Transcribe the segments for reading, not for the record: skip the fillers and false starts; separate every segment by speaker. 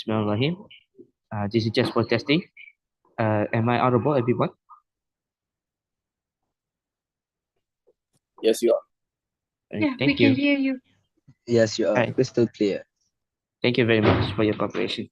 Speaker 1: Bismillahirrahmanirrahim. This is just for testing. Am I audible, everyone?
Speaker 2: Yes, you are.
Speaker 1: Thank
Speaker 3: we
Speaker 1: you.
Speaker 3: can hear you.
Speaker 2: Yes, you are. Crystal clear.
Speaker 1: Thank you very much for your cooperation.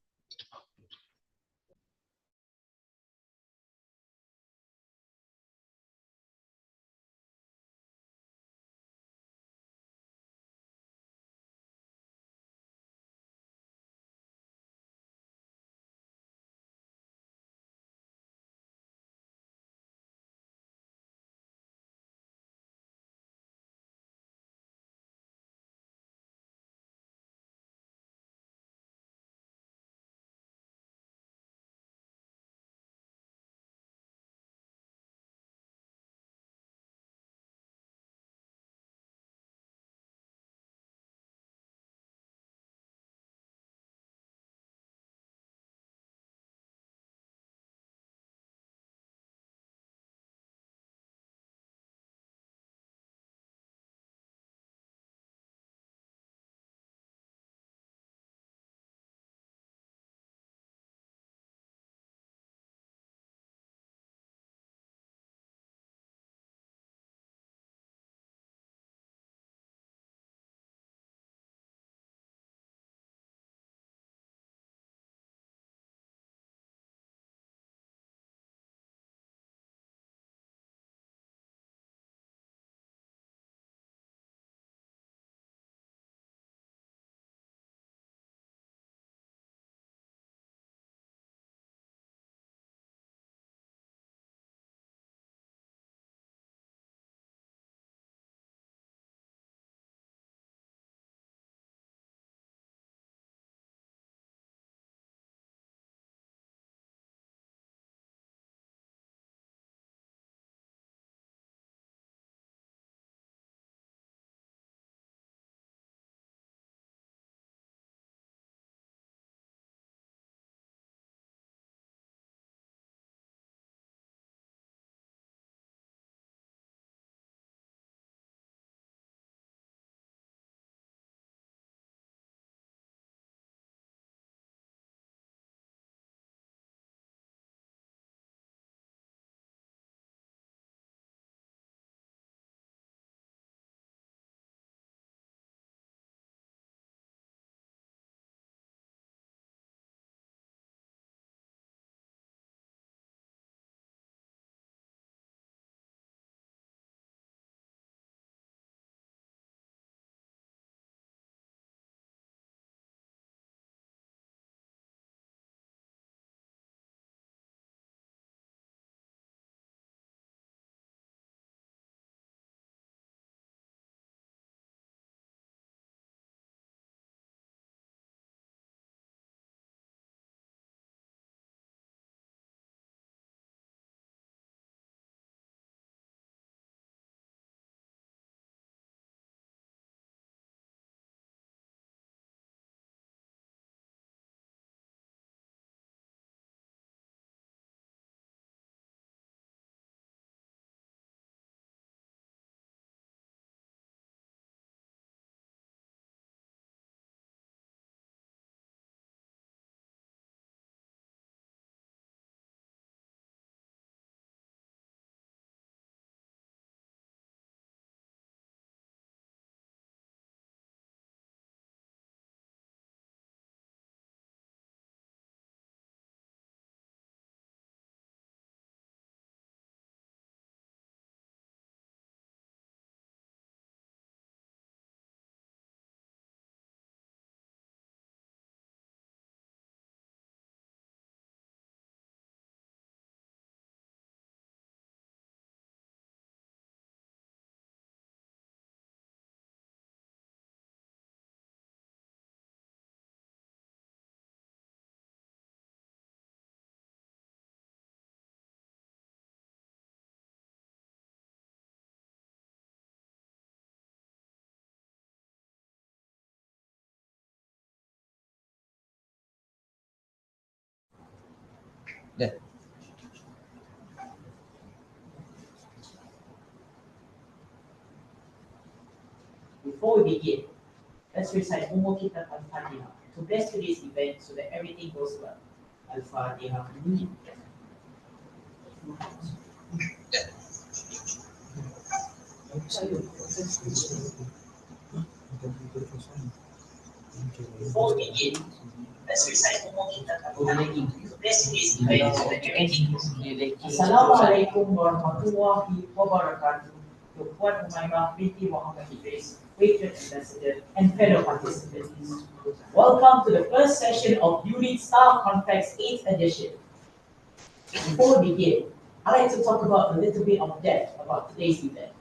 Speaker 4: Yeah.
Speaker 5: Before we begin, let's recite Ummo Kita Al-Fatiha.
Speaker 3: to bless today's event so that everything goes well. Al-Fatiha. Before we begin, let's recite Umum to bless today's event so that everything goes well. Assalamualaikum warahmatullahi wabarakatuh. To Puan Umaymah binti Muhammad Idris, patron ambassador, and fellow participants. Welcome to the first session of Unit Star Confex 8th edition. Before we begin, I'd like to talk about a little bit of depth about today's event.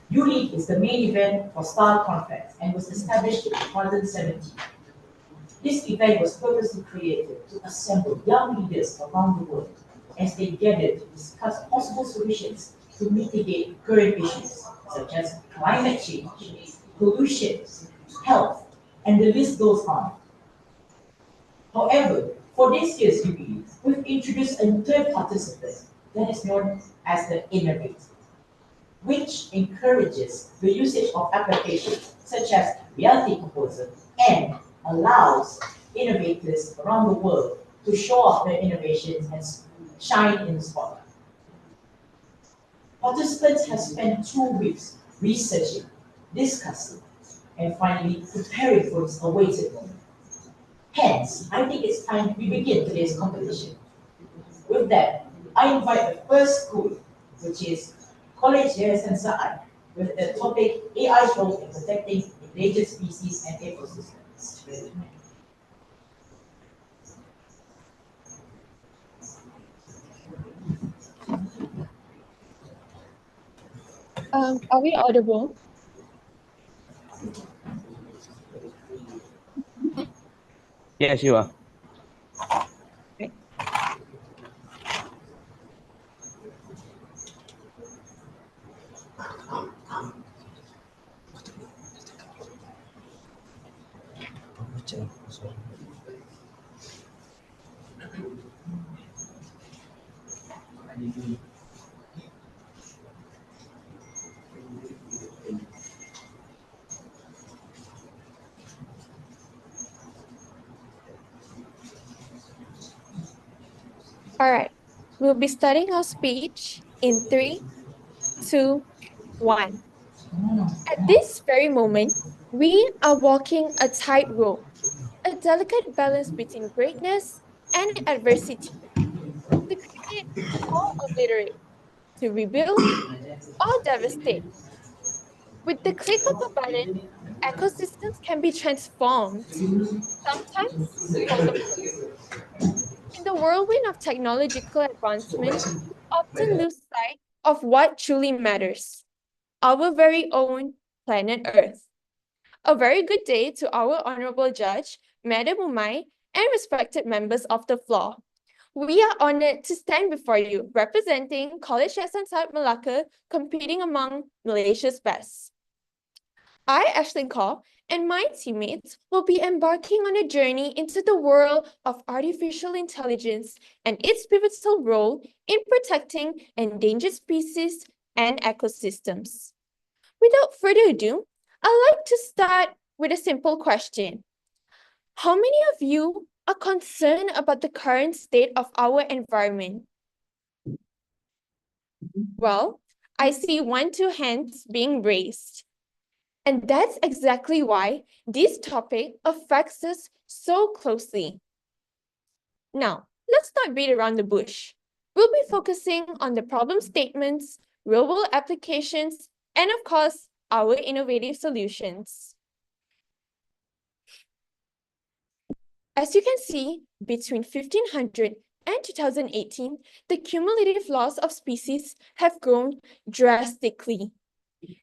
Speaker 3: ULEAD is the main event for Star Confex and was established in 2017. This event was purposely created to assemble young leaders around the world as they gathered to discuss possible solutions to mitigate current issues such as climate change, pollution, health, and the list goes on. However, for this year's ULEAD, we've introduced a third participant that is known as the innovator, which encourages the usage of applications such as reality composer and allows innovators around the world to show off their innovations and shine in the spotlight. Participants have spent 2 weeks researching, discussing, and finally preparing for this awaited moment. Hence, I think it's time we begin today's competition. With that, I invite the first school, which is College Asan Saad, with the topic AI's role in protecting endangered species and ecosystems.
Speaker 4: Are we audible?
Speaker 1: Yes, you are.
Speaker 4: Okay. All right. We'll be starting our speech in 3, 2, 1. At this very moment, we are walking a tightrope, a delicate balance between greatness and adversity, to create or obliterate, to rebuild or devastate. With the click of a button, ecosystems can be transformed, sometimes for the worse. In the whirlwind of technological advancement, we often lose sight of what truly matters, our very own planet Earth. A very good day to our Honorable Judge, Madam Umay, and respected members of the floor. We are honored to stand before you, representing College Asan Malacca, competing among Malaysia's best. I, Ashlyn Kaur, and my teammates will be embarking on a journey into the world of artificial intelligence and its pivotal role in protecting endangered species and ecosystems. Without further ado, I'd like to start with a simple question. How many of you are concerned about the current state of our environment? Well, I see 1, 2 hands being raised. And that's exactly why this topic affects us so closely. Now, let's not beat around the bush. We'll be focusing on the problem statements, real-world applications, and of course, our innovative solutions. As you can see, between 1500 and 2018, the cumulative loss of species have grown drastically.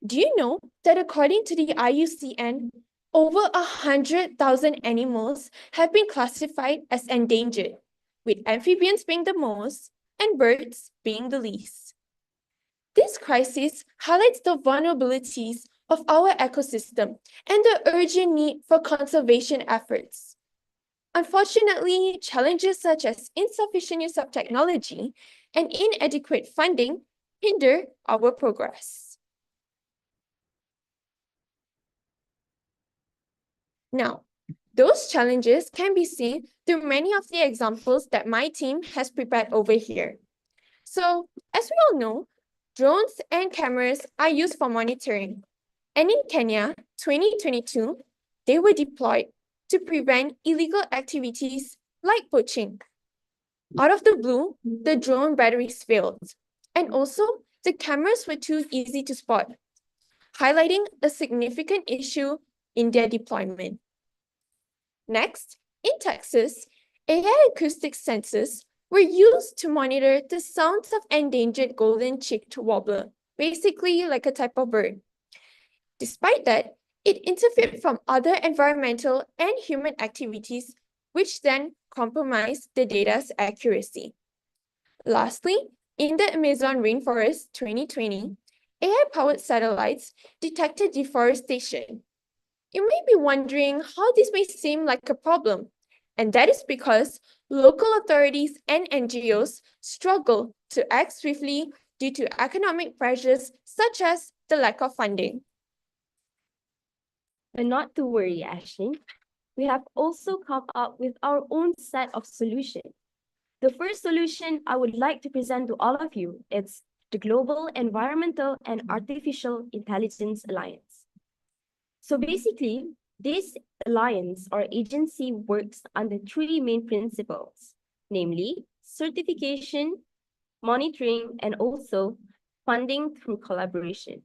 Speaker 4: Do you know that according to the IUCN, over 100,000 animals have been classified as endangered, with amphibians being the most and birds being the least? This crisis highlights the vulnerabilities of our ecosystem and the urgent need for conservation efforts. Unfortunately, challenges such as insufficient use of technology and inadequate funding hinder our progress. Now, Those challenges can be seen through many of the examples that my team has prepared over here. So, as we all know, drones and cameras are used for monitoring. And in Kenya, 2022, they were deployed to prevent illegal activities like poaching. Out of the blue, the drone batteries failed. And also, the cameras were too easy to spot, highlighting a significant issue in their deployment. Next, in Texas, AI acoustic sensors were used to monitor the sounds of endangered golden-cheeked warbler, basically like a type of bird. Despite that, it interfered from other environmental and human activities, which then compromised the data's accuracy. Lastly, in the Amazon rainforest 2020, AI-powered satellites detected deforestation. You may be wondering how this may seem like a problem, and that is because local authorities and NGOs struggle to act swiftly due to economic pressures such as the lack of funding.
Speaker 5: But not to worry, Ashley. We have also come up with our own set of solutions. The first solution I would like to present to all of you is the Global Environmental and Artificial Intelligence Alliance. So basically, this alliance or agency works under three main principles, namely certification, monitoring, and also funding through collaboration.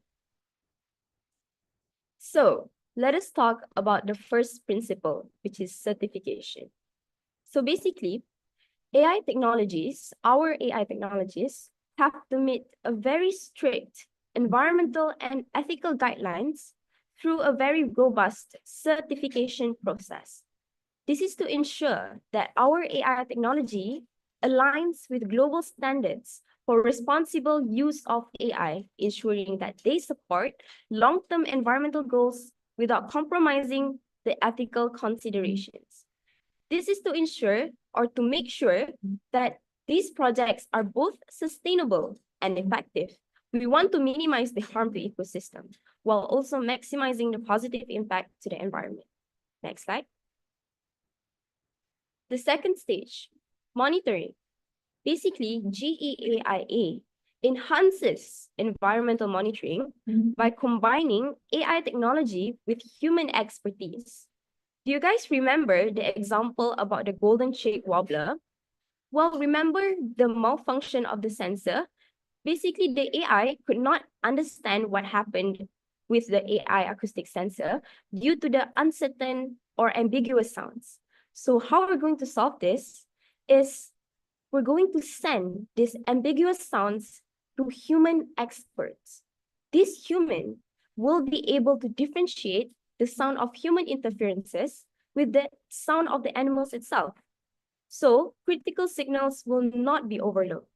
Speaker 5: So let us talk about the first principle, which is certification. So basically, our AI technologies have to meet a very strict environmental and ethical guidelines through a very robust certification process. This is to ensure that our AI technology aligns with global standards for responsible use of AI, ensuring that they support long-term environmental goals without compromising the ethical considerations. This is to ensure or to make sure that these projects are both sustainable and effective. We want to minimize the harm to ecosystem while also maximizing the positive impact to the environment. Next slide. The second stage, monitoring. Basically, GEAIA enhances environmental monitoring by combining AI technology with human expertise. Do you guys remember the example about the golden-cheeked warbler? Well, remember the malfunction of the sensor? Basically, the AI could not understand what happened with the AI acoustic sensor due to the uncertain or ambiguous sounds. So how we're going to solve this is we're going to send these ambiguous sounds to human experts. This human will be able to differentiate the sound of human interferences with the sound of the animals itself. So critical signals will not be overlooked.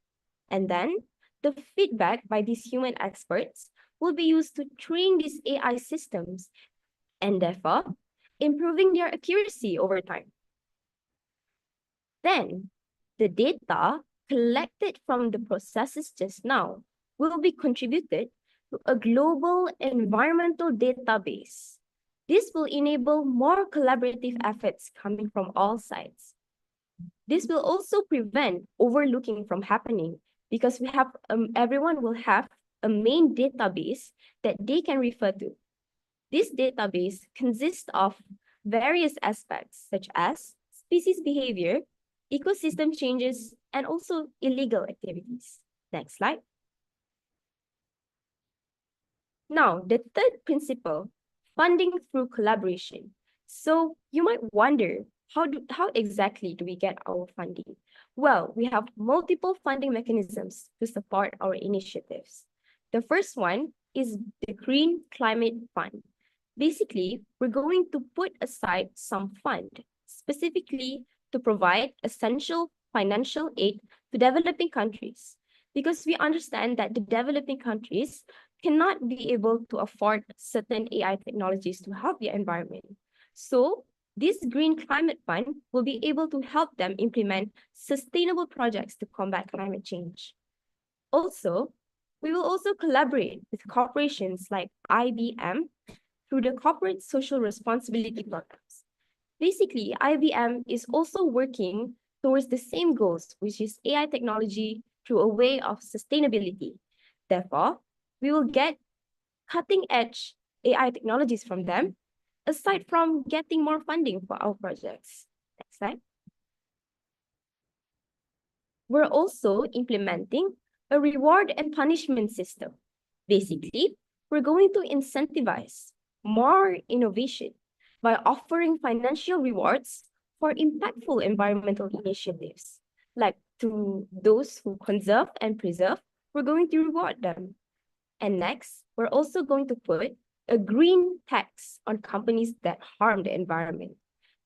Speaker 5: And then the feedback by these human experts will be used to train these AI systems and therefore improving their accuracy over time. Then the data collected from the processes just now will be contributed to a global environmental database. This will enable more collaborative efforts coming from all sides. This will also prevent overlooking from happening because everyone will have a main database that they can refer to. This database consists of various aspects such as species behavior, ecosystem changes, and also illegal activities. Next slide. Now, the third principle, funding through collaboration. So you might wonder, how exactly do we get our funding? Well, we have multiple funding mechanisms to support our initiatives. The first one is the Green Climate Fund. Basically, we're going to put aside some fund specifically to provide essential financial aid to developing countries, because we understand that the developing countries cannot be able to afford certain AI technologies to help the environment. So this Green Climate Fund will be able to help them implement sustainable projects to combat climate change. Also, we will also collaborate with corporations like IBM through the Corporate Social Responsibility programs. Basically, IBM is also working towards the same goals, which is AI technology through a way of sustainability. Therefore, we will get cutting edge AI technologies from them, aside from getting more funding for our projects. Next slide. We're also implementing a reward and punishment system. Basically, we're going to incentivize more innovation by offering financial rewards for impactful environmental initiatives. Like to those who conserve and preserve, we're going to reward them. And next, we're also going to put a green tax on companies that harm the environment.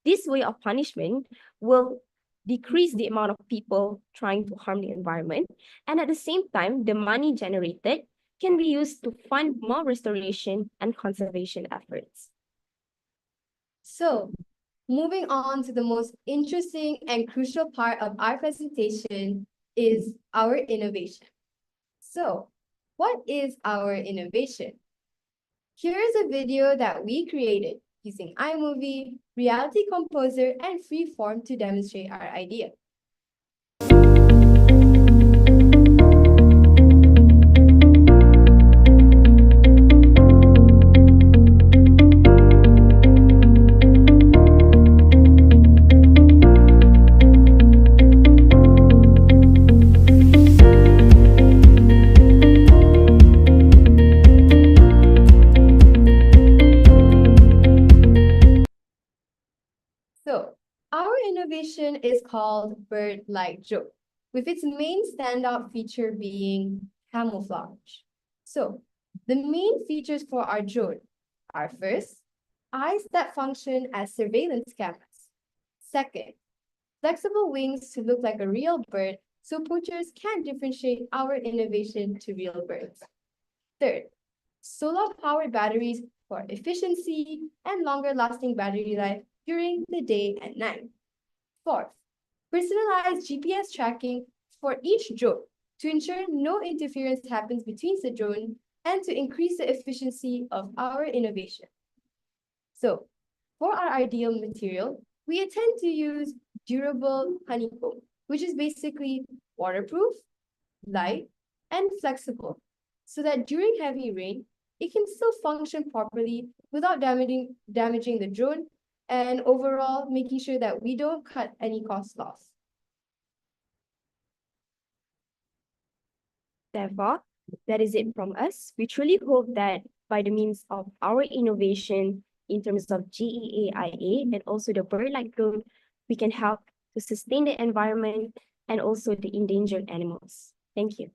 Speaker 5: This way of punishment will decrease the amount of people trying to harm the environment. And at the same time, the money generated can be used to fund more restoration and conservation efforts.
Speaker 6: So, moving on to the most interesting and crucial part of our presentation is our innovation. So, what is our innovation? Here's a video that we created using iMovie, Reality Composer, and Freeform to demonstrate our idea. So, our innovation is called Bird-like Drone, with its main standout feature being camouflage. So, the main features for our drone are first, eyes that function as surveillance cameras. Second, flexible wings to look like a real bird so poachers can differentiate our innovation to real birds. Third, solar-powered batteries for efficiency and longer-lasting battery life during the day and night. Fourth, personalized GPS tracking for each drone to ensure no interference happens between the drone and to increase the efficiency of our innovation. So, for our ideal material, we intend to use durable honeycomb, which is basically waterproof, light, and flexible, so that during heavy rain, it can still function properly without damaging the drone and overall making sure that we don't cut any cost loss.
Speaker 5: Therefore, that is it from us. We truly hope that by the means of our innovation in terms of GEAIA and also the bird-like drone, we can help to sustain the environment and also the endangered animals. Thank you.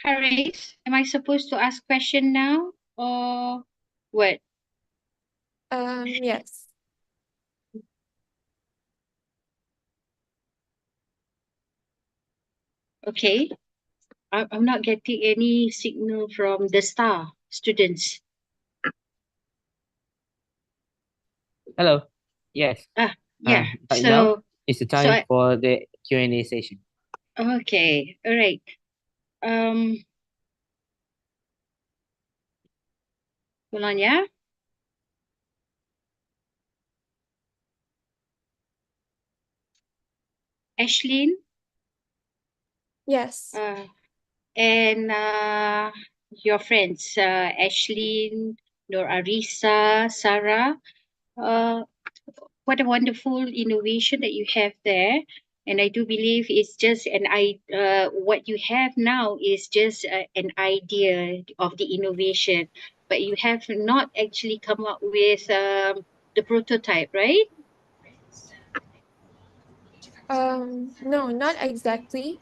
Speaker 7: Haris, am I supposed to ask question now or what?
Speaker 4: Yes.
Speaker 7: Okay. I'm not getting any signal from the star students.
Speaker 1: Hello. Yes.
Speaker 7: Yeah.
Speaker 1: Right now
Speaker 7: So,
Speaker 1: it's the time for the Q&A session.
Speaker 7: okay. All right. Hold on, yeah. Ashlyn,
Speaker 4: Yes.
Speaker 7: and your friends, Ashlyn, Nor Arisa, Sarah. What a wonderful innovation that you have there. And I do believe it's just what you have now is just an idea of the innovation, but you have not actually come up with the prototype, right?
Speaker 4: No, not exactly.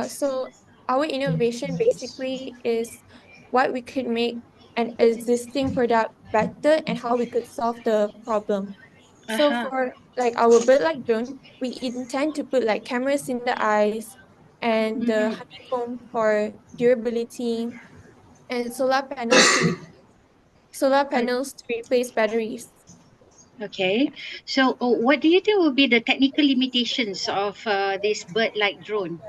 Speaker 4: So our innovation basically is what we could make an existing product better and how we could solve the problem. So
Speaker 7: Uh-huh.
Speaker 4: for like our bird-like drone, we intend to put like cameras in the eyes, and the honeycomb for durability, and solar panels to replace batteries.
Speaker 7: Okay. So, what do you think will be the technical limitations of this bird-like drone?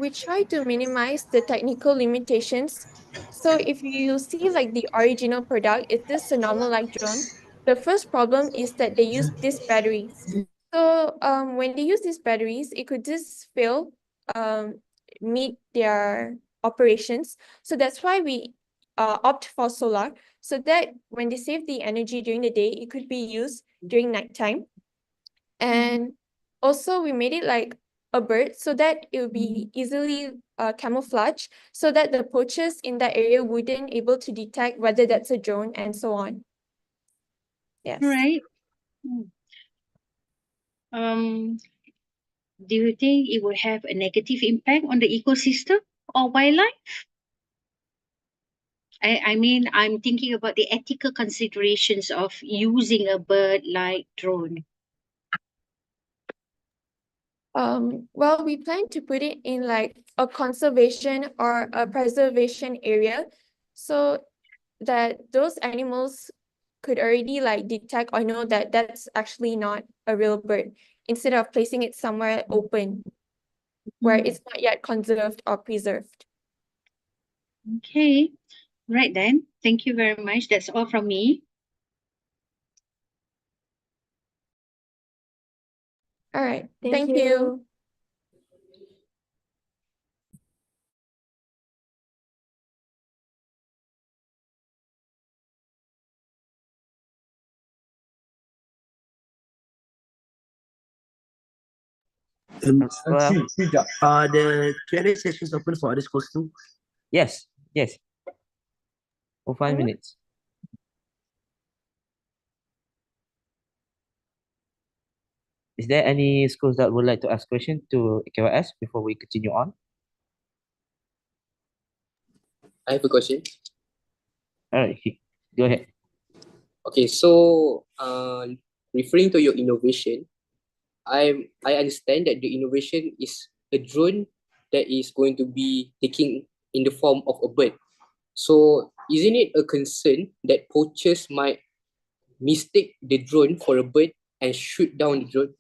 Speaker 4: We try to minimize the technical limitations. So if you see like the original product, it is a normal like drone. The first problem is that they use these batteries. So when they use these batteries, it could just fail meet their operations. So that's why we opt for solar, so that when they save the energy during the day, it could be used during nighttime. And also we made it like a bird so that it will be easily camouflage, so that the poachers in that area wouldn't able to detect whether that's a drone and so on. Yes.
Speaker 7: Right. Do you think it will have a negative impact on the ecosystem or wildlife? I mean, I'm thinking about the ethical considerations of using a bird-like drone.
Speaker 4: Well, we plan to put it in like a conservation or a preservation area, so that those animals could already like detect or know that that's actually not a real bird, instead of placing it somewhere open where it's not yet conserved or preserved.
Speaker 7: Okay. Right then. Thank you very much. That's all from me.
Speaker 4: All right.
Speaker 5: Thank
Speaker 4: Thank you.
Speaker 1: Well,
Speaker 2: The Q&A session is open for this question.
Speaker 1: yes, yes. For 5 minutes. Is there any schools that would like to ask question to KYS before we continue on?
Speaker 8: I have a question.
Speaker 1: All right, go ahead.
Speaker 8: Okay, so referring to your innovation, I understand that the innovation is a drone that is going to be taking in the form of a bird. So isn't it a concern that poachers might mistake the drone for a bird and shoot down the drone?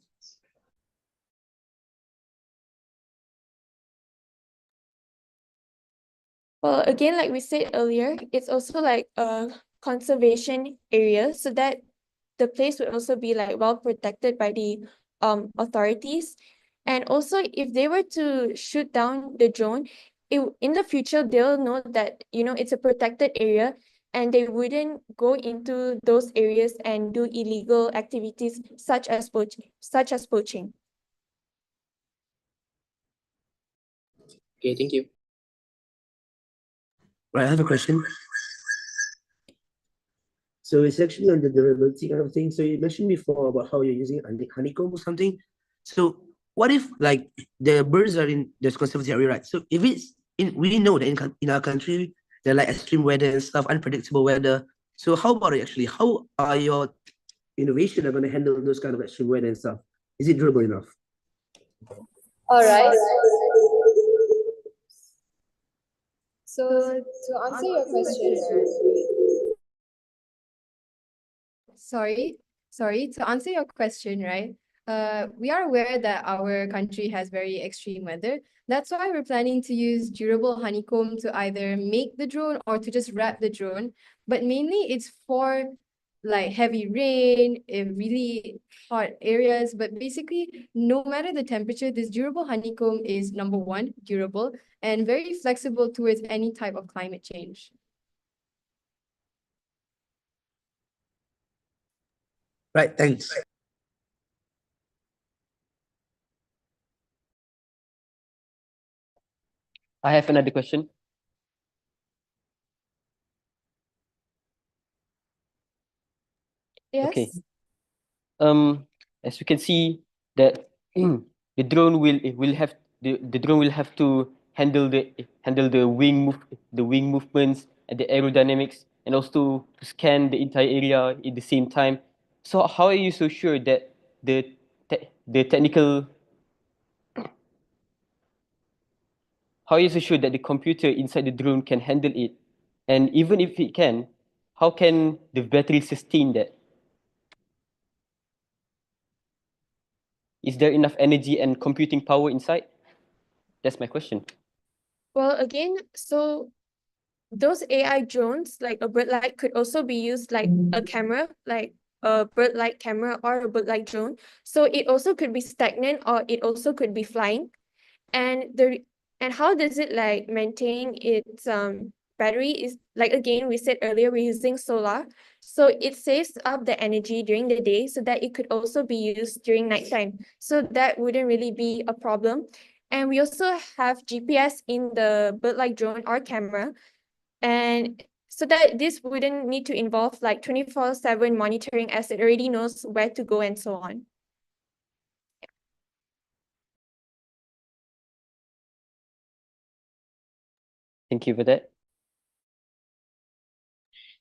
Speaker 4: Well, again, like we said earlier, it's also like a conservation area, so that the place would also be like well protected by the authorities. And also, if they were to shoot down the drone, in the future they'll know that, you know, it's a protected area, and they wouldn't go into those areas and do illegal activities such as poaching.
Speaker 8: Okay, thank you.
Speaker 2: Right, I have a question. So it's actually on the durability kind of thing. So you mentioned before about how you're using honeycomb or something. So what if like the birds are in this conservation area, right? So if it's we know that in our country there are like extreme weather and stuff, unpredictable weather. So how about it actually? How are your innovation are going to handle those kind of extreme weather and stuff? Is it durable enough?
Speaker 6: All right. So to answer your question, to answer your question, right? We are aware that our country has very extreme weather. That's why we're planning to use durable honeycomb to either make the drone or to just wrap the drone. But mainly it's for like heavy rain in really hot areas. But basically, no matter the temperature, this durable honeycomb is number one, durable and very flexible towards any type of climate change.
Speaker 2: Right, thanks.
Speaker 9: I have another question.
Speaker 4: Yes.
Speaker 9: Okay. As we can see that the drone will have the drone will have to handle the wing movements and the aerodynamics, and also to scan the entire area at the same time. So how are you so sure that the the technical, how are you so sure that the computer inside the drone can handle it? And even if it can, how can the battery sustain that? Is there enough energy and computing power inside? That's my question.
Speaker 4: Well, again, so those AI drones, like a bird light, could also be used like a camera, like a bird light camera or a bird light drone. So it also could be stagnant or it also could be flying. And how does it like maintain its battery is like, again, we said earlier, we're using solar. So it saves up the energy during the day so that it could also be used during nighttime. So that wouldn't really be a problem. And we also have GPS in the bird light drone or camera. And so that this wouldn't need to involve like 24/7 monitoring, as it already knows where to go and so on.
Speaker 9: Thank you for that.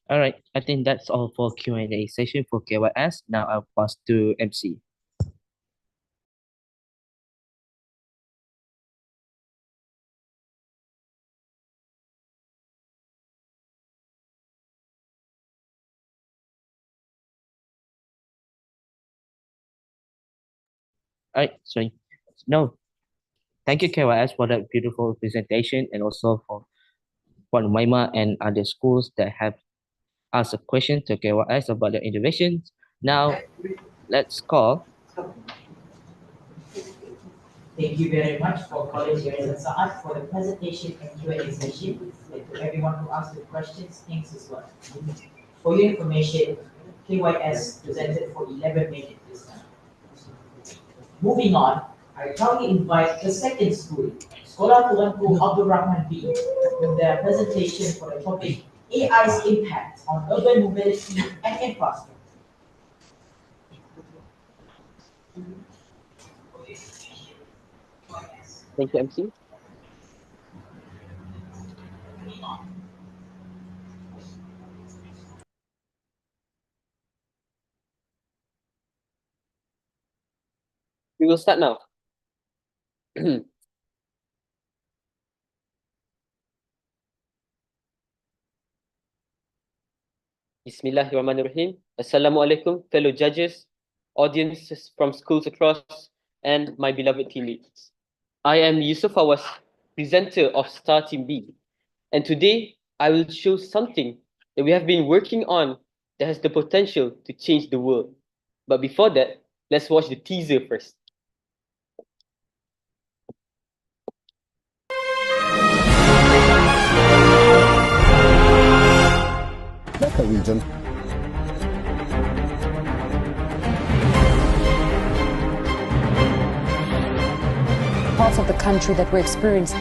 Speaker 1: All right, I think that's all for Q&A session for KYS. Now I'll pass to MC. All right, sorry. No, thank you, KYS, for that beautiful presentation, and also for Maima and other schools that have asked a question to KYS about the innovations. Now, let's call.
Speaker 3: Thank you very much for College Asan Saad for the presentation and Q&A session, and to everyone who asked the questions, thanks as well. For your information, KYS presented for 11 minutes this time. Moving on, I proudly invite the second school, Sekolah Tuanku Abdul Rahman B, with their presentation for the topic AI's impact on urban mobility and infrastructure.
Speaker 9: Thank you, MC. We will start now. Bismillahirrahmanirrahim. Assalamualaikum, fellow judges, audiences from schools across, and my beloved teammates. I am Yusuf Awas, presenter of Star Team B, and today I will show something that we have been working on that has the potential to change the world. But before that, let's watch the teaser first.
Speaker 10: Mecca region.
Speaker 11: Parts of the country that we're experiencing.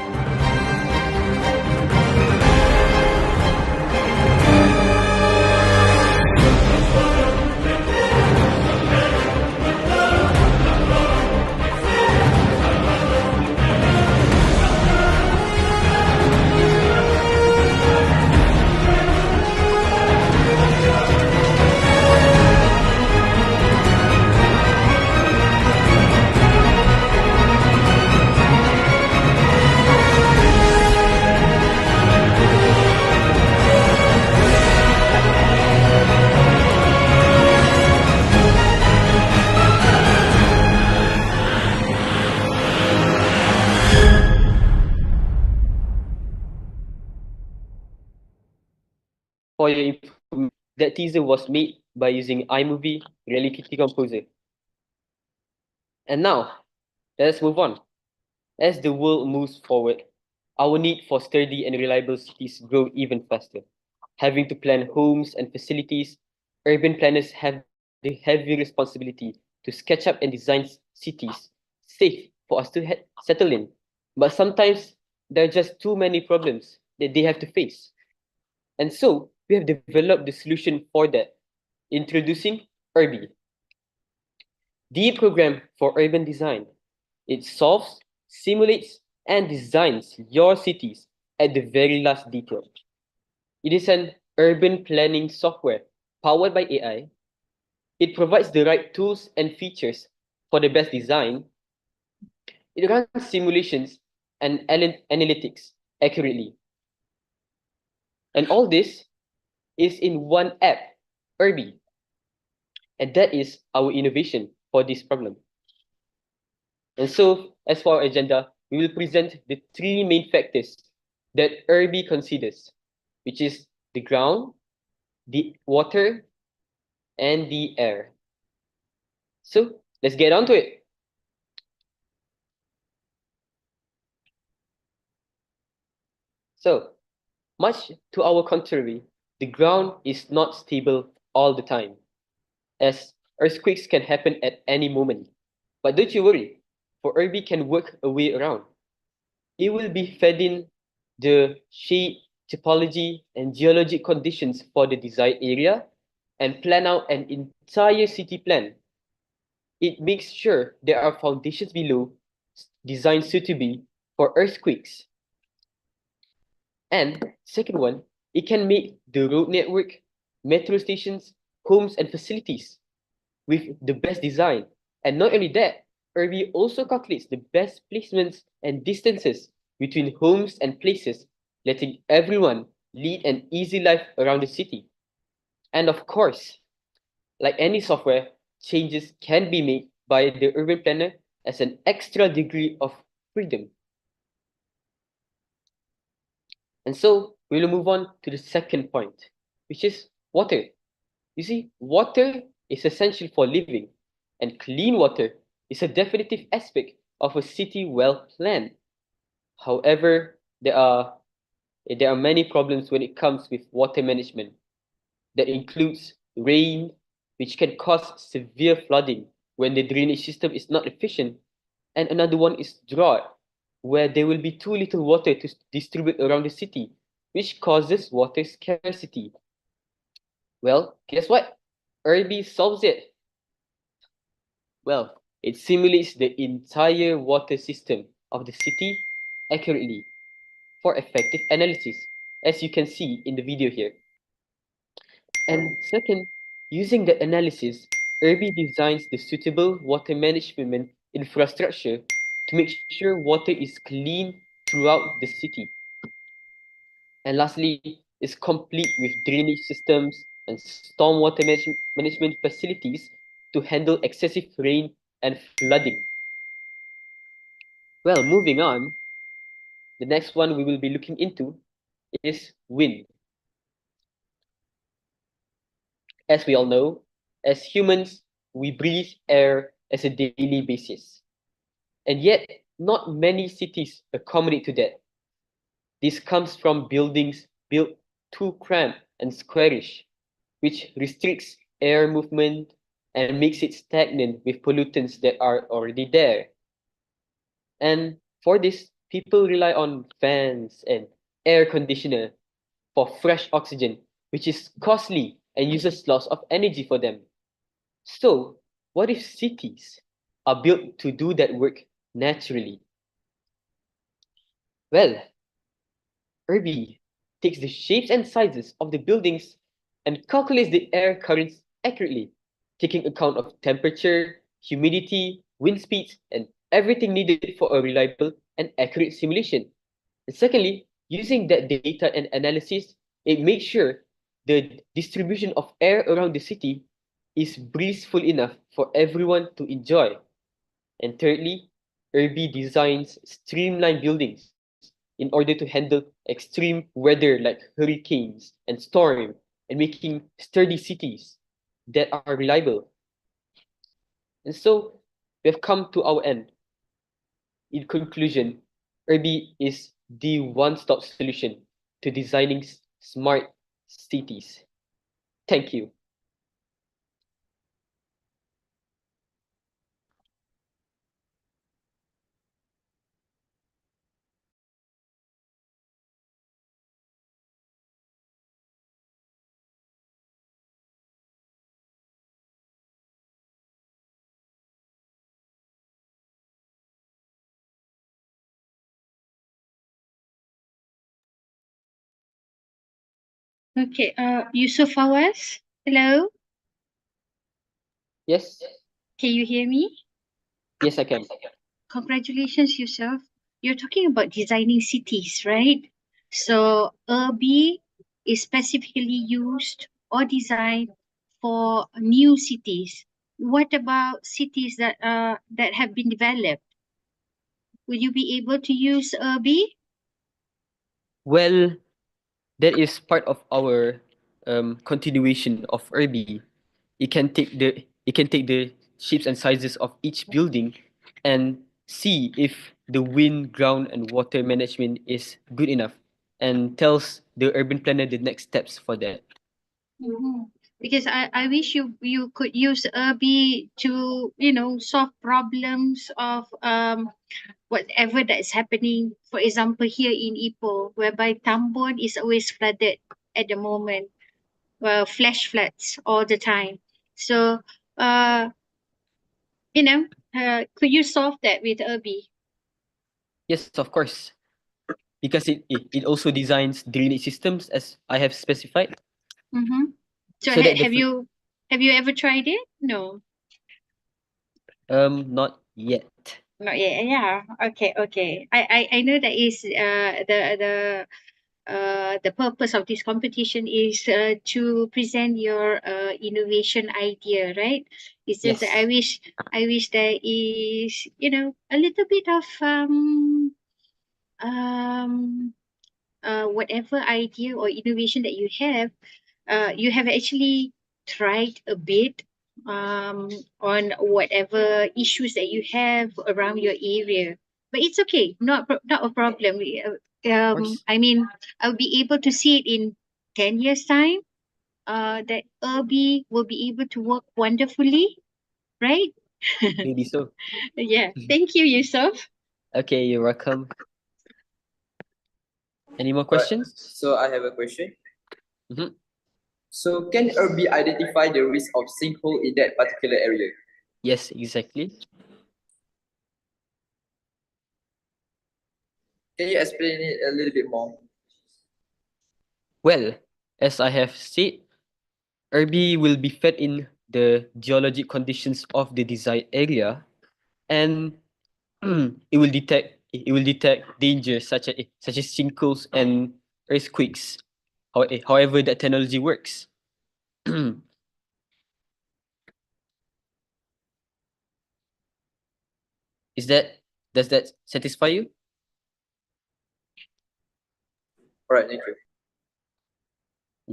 Speaker 9: For your information, that teaser was made by using iMovie Reality Composer. And now, let's move on. As the world moves forward, our need for sturdy and reliable cities grow even faster. Having to plan homes and facilities, urban planners have the heavy responsibility to sketch up and design cities safe for us to settle in. But sometimes there are just too many problems that they have to face. And so we have developed the solution for that, introducing Urbi, the program for urban design. It solves, simulates, and designs your cities at the very last detail. It is an urban planning software powered by AI. It provides the right tools and features for the best design, it runs simulations and analytics accurately. And all this is in one app, Irby. And that is our innovation for this problem. And so, as for our agenda, we will present the three main factors that Irby considers, which is the ground, the water, and the air. So, let's get on to it. So, much to our contrary, the ground is not stable all the time, as earthquakes can happen at any moment. But don't you worry, for Irby can work a way around. It will be fed in the shape, topology, and geologic conditions for the desired area and plan out an entire city plan. It makes sure there are foundations below designed suitably for earthquakes. And second one, it can make the road network, metro stations, homes, and facilities with the best design. And not only that, Irby also calculates the best placements and distances between homes and places, letting everyone lead an easy life around the city. And of course, like any software, changes can be made by the urban planner as an extra degree of freedom. And so we'll move on to the second point, which is water. You see, water is essential for living, and clean water is a definitive aspect of a city well planned. However, there are many problems when it comes with water management. That includes rain, which can cause severe flooding when the drainage system is not efficient, and another one is drought, where there will be too little water to distribute around the city, which causes water scarcity. Well, guess what? Irby solves it. Well, it simulates the entire water system of the city accurately for effective analysis, as you can see in the video here. And second, using the analysis, Irby designs the suitable water management infrastructure to make sure water is clean throughout the city. And lastly, is complete with drainage systems and stormwater management facilities to handle excessive rain and flooding. Well, moving on, the next one we will be looking into is wind. As we all know, as humans, we breathe air as a daily basis. And yet, not many cities accommodate to that. This comes from buildings built too cramped and squarish, which restricts air movement and makes it stagnant with pollutants that are already there. And for this, people rely on fans and air conditioner for fresh oxygen, which is costly and uses lots of energy for them. So, what if cities are built to do that work naturally? Well, Irby takes the shapes and sizes of the buildings and calculates the air currents accurately, taking account of temperature, humidity, wind speeds, and everything needed for a reliable and accurate simulation. And secondly, using that data and analysis, it makes sure the distribution of air around the city is breezeful enough for everyone to enjoy. And thirdly, Irby designs streamlined buildings in order to handle extreme weather like hurricanes and storm, and making sturdy cities that are reliable. And so we have come to our end. In conclusion, Irby is the one-stop solution to designing smart cities. Thank you.
Speaker 7: Okay, Yusuf Fawaz, hello,
Speaker 9: Yes,
Speaker 7: can you hear me?
Speaker 9: Yes, I can.
Speaker 7: Congratulations, yourself. You're talking about designing cities, right? So, Urbi is specifically used or designed for new cities. What about cities that have been developed? Will you be able to use Urbi?
Speaker 9: Well, that is part of our continuation of Irby. It can take the shapes and sizes of each building and see if the wind, ground, and water management is good enough, and tells the urban planner the next steps for that.
Speaker 7: Mhm. Because I wish you could use Urbi to, solve problems of whatever that is happening. For example, here in Ipoh, whereby Tambon is always flooded at the moment, flash floods all the time. So, uh, could you solve that with Urbi?
Speaker 9: Yes, of course, because it also designs drainage systems as I have specified,
Speaker 7: Mm-hmm. So
Speaker 9: so that the
Speaker 7: have you ever tried it? No,
Speaker 9: not yet.
Speaker 7: not yet. Yeah. Okay. Okay. I know that is the purpose of this competition is to present your innovation idea, right? It's just that
Speaker 9: Yes.
Speaker 7: I wish there is, a little bit of um whatever idea or innovation that you have actually tried a bit on whatever issues that you have around your area. But it's okay, not a problem.
Speaker 9: Of course.
Speaker 7: I mean, I'll be able to see it in 10 years' time. That Irby will be able to work wonderfully, right?
Speaker 9: Maybe so.
Speaker 7: Yeah. Thank you, Yusuf.
Speaker 9: Okay, you're welcome. Any more
Speaker 12: Right.
Speaker 9: questions?
Speaker 12: So I have a question.
Speaker 9: Mhm.
Speaker 12: So can Irby identify the risk of sinkhole in that particular area?
Speaker 9: Yes, exactly.
Speaker 12: Can you explain it a little bit more?
Speaker 9: Well, as I have said, Irby will be fed in the geologic conditions of the desired area, and it will detect dangers such as sinkholes and earthquakes. However, that technology works. Is that does that satisfy you?
Speaker 12: All right, thank you.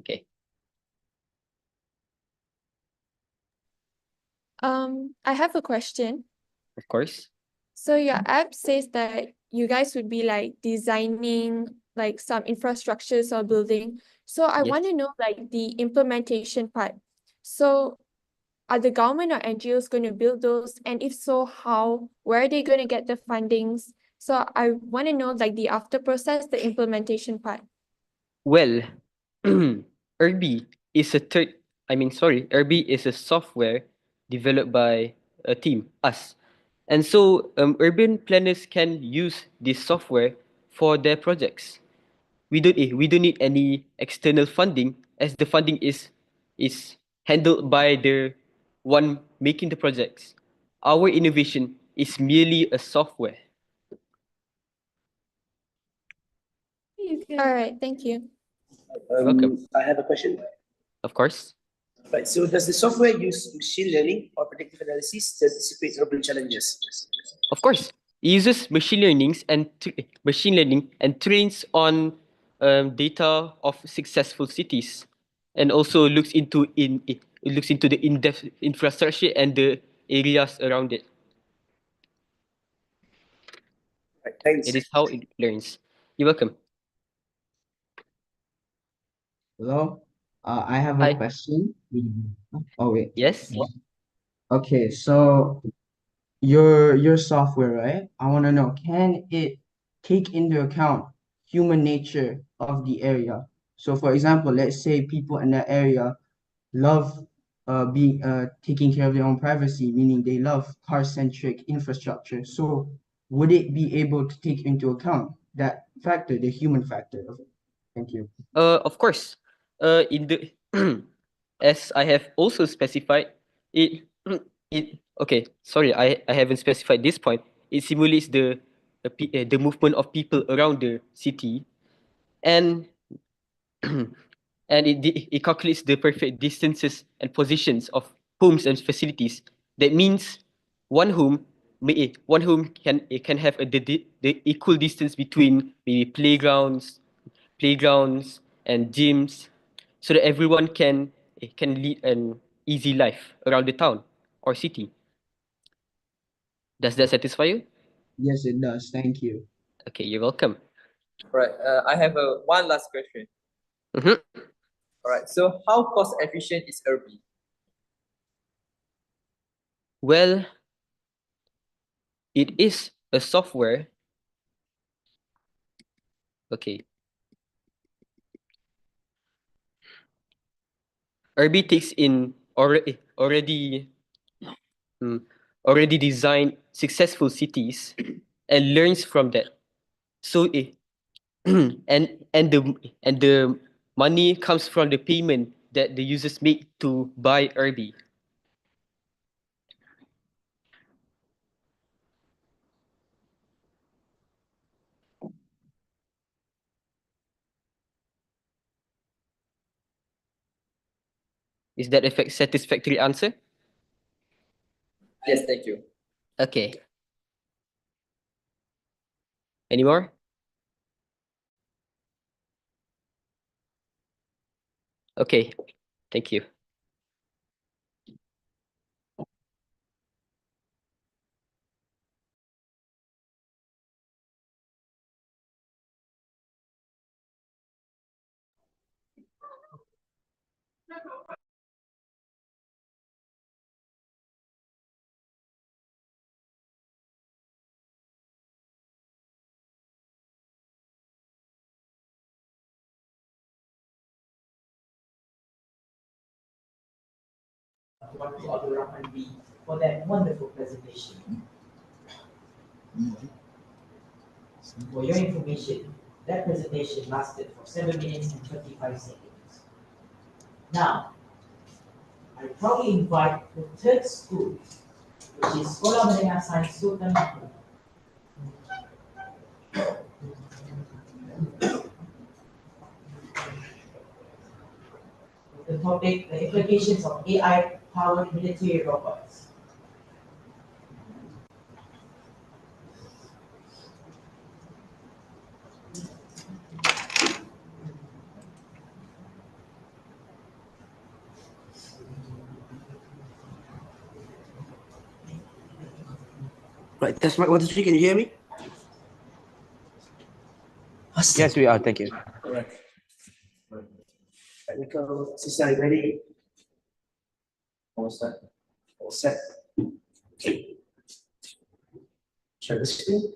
Speaker 9: Okay.
Speaker 4: I have a question.
Speaker 9: Of course.
Speaker 4: So your app says that you guys would be like designing like some infrastructures or building. So I
Speaker 9: Yes.
Speaker 4: want to know like the implementation part. So are the government or NGOs going to build those? And if so, how? Where are they going to get the fundings? So I want to know like the after process, the implementation part.
Speaker 9: Well, Irby is a third. Irby is a software developed by a team, us, and so urban planners can use this software for their projects. We don't need any external funding, as the funding is handled by the one making the projects. Our innovation is merely a software.
Speaker 4: All right, thank you.
Speaker 9: You're welcome.
Speaker 2: I have a question.
Speaker 9: Of course.
Speaker 2: Right. So does the software use machine learning or predictive analysis to anticipate urban challenges?
Speaker 9: Of course, it uses machine learning and trains on data of successful cities, and also looks into the in-depth infrastructure and the areas around it.
Speaker 2: Right, thanks.
Speaker 9: It is how it learns. You're welcome.
Speaker 13: Hello, I have a
Speaker 9: Hi.
Speaker 13: question. Oh wait.
Speaker 9: Yes.
Speaker 13: Okay, so your software, right? I want to know, can it take into account human nature of the area? So for example, let's say people in that area love being taking care of their own privacy, meaning they love car-centric infrastructure. So would it be able to take into account that factor, the human factor of it? Thank you.
Speaker 9: Of course. In the as I have also specified, it Sorry, I haven't specified this point. It simulates the movement of people around the city, and and it calculates the perfect distances and positions of homes and facilities. That means one home can have the equal distance between maybe playgrounds and gyms, so that everyone can lead an easy life around the town or city. Does that satisfy you?
Speaker 13: Yes, it does. Thank you.
Speaker 9: Okay, you're welcome.
Speaker 12: Right. I have one last question.
Speaker 9: Mhm.
Speaker 12: All right. So, how cost efficient is Irby?
Speaker 9: Well, it is a software. Okay. Irby takes in mm, already designed successful cities and learns from that. So and the money comes from the payment that the users make to buy Irby. Is that a satisfactory answer?
Speaker 12: Yes, thank you.
Speaker 9: Okay. Any more? Okay. Thank you.
Speaker 3: What to Abdul Rahman B for that wonderful presentation. For your information, that presentation lasted for 7 minutes and 25 seconds. Now, I proudly invite the third school, which is Sekolah Menengah Sains Sultan Mahmud. The topic, the implications of AI-powered military robots.
Speaker 2: Right, that's my 1, 2, 3. Can you hear me?
Speaker 1: Yes, we are. Thank you.
Speaker 2: All right. Technical system ready. All set. All set. Okay. Share the screen.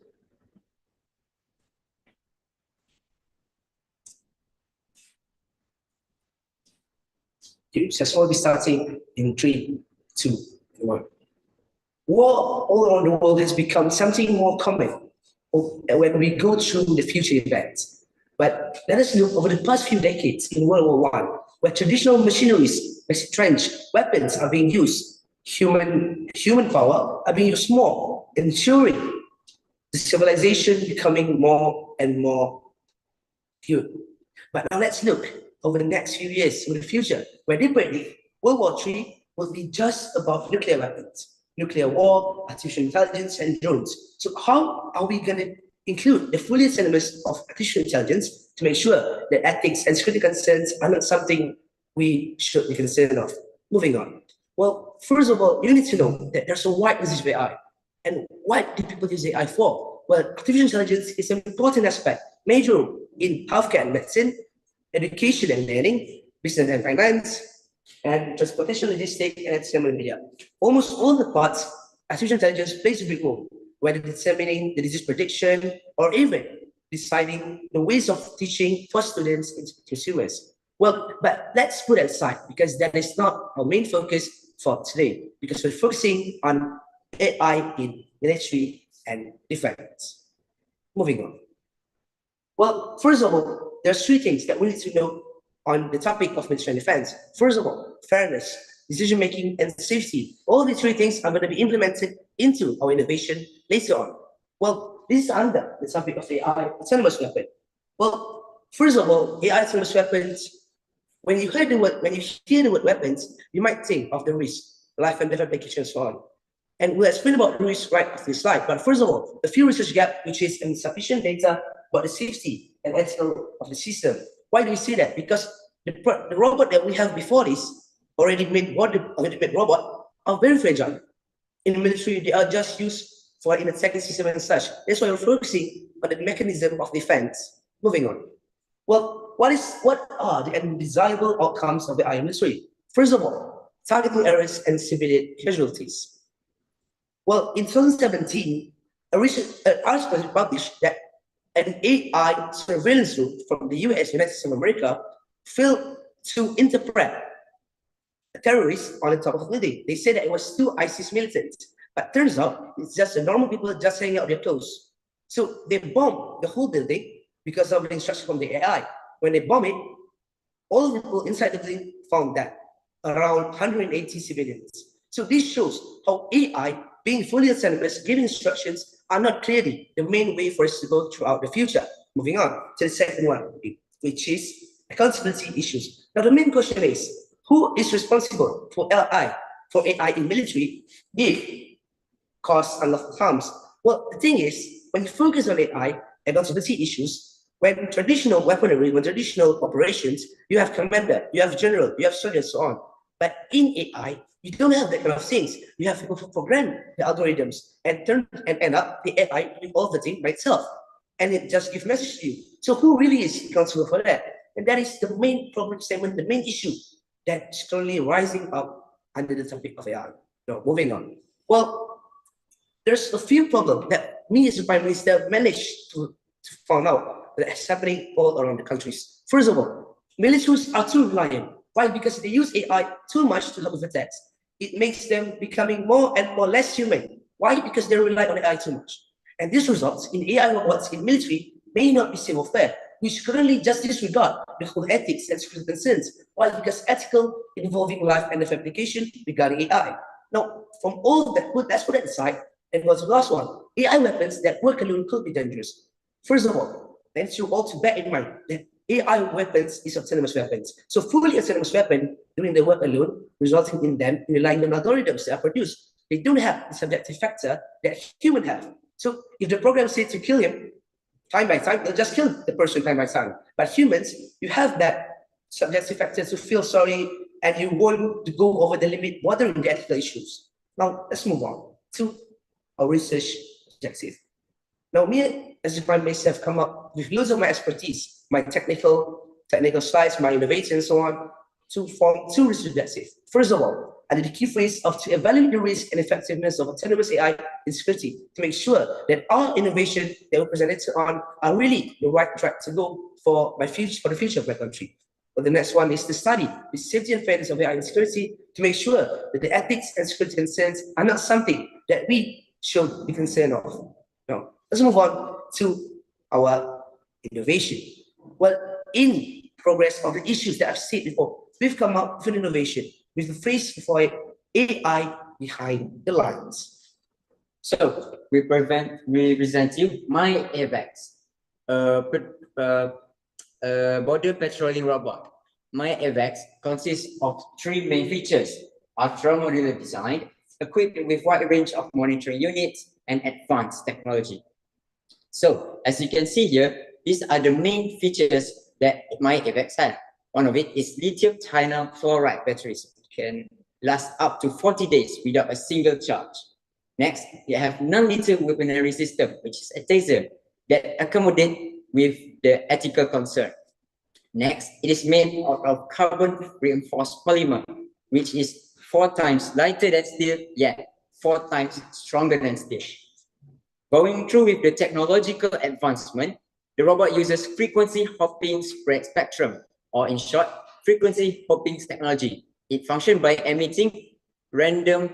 Speaker 2: So we'll be starting in 3, 2, 1. War all around the world has become something more common when we go through the future events. But let us look over the past few decades in World War I, where traditional machineries, like trench weapons, are being used. Human power are being used more, ensuring the civilization becoming more and more pure. But now let's look over the next few years in the future, where they predict World War III will be just about nuclear weapons, nuclear war, artificial intelligence, and drones. So how are we going to include the full syllabus of artificial intelligence to make sure that ethics and security concerns are not something we should be concerned of? Moving on. Well, first of all, you need to know that there's a wide usage of AI. And what do people use AI for? Well, artificial intelligence is an important aspect, major in healthcare and medicine, education and learning, business and finance, and transportation, logistics, and entertainment media. Almost all the parts, artificial intelligence plays a big role, whether determining the disease prediction or even deciding the ways of teaching for students and consumers. Well, but let's put that aside because that is not our main focus for today, because we're focusing on AI in military and defense. Moving on. Well, first of all, there's 3 things that we need to know on the topic of military and defense. First of all, fairness. decision-making, and safety. All these three things are going to be implemented into our innovation later on. Well, this is under the topic of AI autonomous weapon. Well, first of all, AI autonomous weapons, when you hear the word weapons, you might think of the risk, life and death applications, and so on. And we'll explain about the risk right after this slide. But first of all, the few research gap, which is insufficient data about the safety and ethical of the system. Why do we say that? Because the robot that we have before this, already made robot, are very fragile. In the military, they are just used for in attacking system and such. That's why we're focusing on the mechanism of defense. Moving on. Well, what are the undesirable outcomes of the AI military? First of all, targeting errors and civilian casualties. Well, in 2017, a article was published that an AI surveillance group from the US, United States of America, failed to interpret a terrorist on the top of the building. They said that it was two ISIS militants, but turns out it's just the normal people just hanging out their clothes. So they bombed the whole building because of the instruction from the AI. When they bomb it, all the people inside the building found that around 180 civilians. So this shows how AI, being fully autonomous, giving instructions, are not clearly the main way for us to go throughout the future. Moving on to the second one, which is accountability issues. Now the main question is, who is responsible for AI in military if cause unlawful harms? Well, the thing is, when you focus on AI, accountability issues, when traditional weaponry, when traditional operations, you have commander, you have general, you have soldiers, so on. But in AI, you don't have that kind of things. You have to program the algorithms and end up the AI doing all the thing by itself. And it just gives message to you. So who really is responsible for that? And that is the main problem statement, the main issue that's currently rising up under the topic of AI. Now, moving on. Well, there's a few problems that me as a Prime Minister managed to find out that is happening all around the countries. First of all, militaries are too reliant. Why? Because they use AI too much to help with attacks. It makes them becoming more and more less human. Why? Because they rely on AI too much. And this results in AI robots in military may not be safe or fair, which currently just disregard the whole ethics and security concerns. Why? Because ethical involving life and death application regarding AI. Now, from all that, let's put that aside, and what's the last one? AI weapons that work alone could be dangerous. First of all, let's you all to bear in mind that AI weapons is autonomous weapons. So fully autonomous weapon doing the work alone, resulting in them relying on algorithms that are produced. They don't have the subjective factor that humans have. So if the program says to kill him, time by time, they'll just kill the person time by time. But humans, you have that subjective factor to feel sorry and you want to go over the limit, bothering the ethical issues. Now, let's move on to our research objective. Now, me as the Prime Minister have come up with loads of my expertise, my technical slides, my innovation, and so on, to form two research objectives. First of all, under the key phrase of to evaluate the risk and effectiveness of autonomous AI in security to make sure that our innovation that we presented on are really the right track to go for the future of my country. But the next one is to study the safety and fairness of AI in security to make sure that the ethics and security concerns are not something that we should be concerned of. Now, let's move on to our innovation. Well, in progress of the issues that I've said before, we've come up with an innovation with the phrase for it, AI behind the lines.
Speaker 14: So we present you my AVAX, border patrolling robot. My AVAX consists of three main features: ultra-modular design, equipped with wide range of monitoring units, and advanced technology. So as you can see here, these are the main features that my AVAX has. One of it is lithium thionyl fluoride batteries. Can last up to 40 days without a single charge. Next, we have non-lethal weaponry system, which is a taser that accommodates with the ethical concern. Next, it is made out of carbon reinforced polymer, which is 4 times lighter than steel, yet 4 times stronger than steel. Going through with the technological advancement, the robot uses frequency hopping spread spectrum, or in short, frequency hopping technology. It functions by emitting random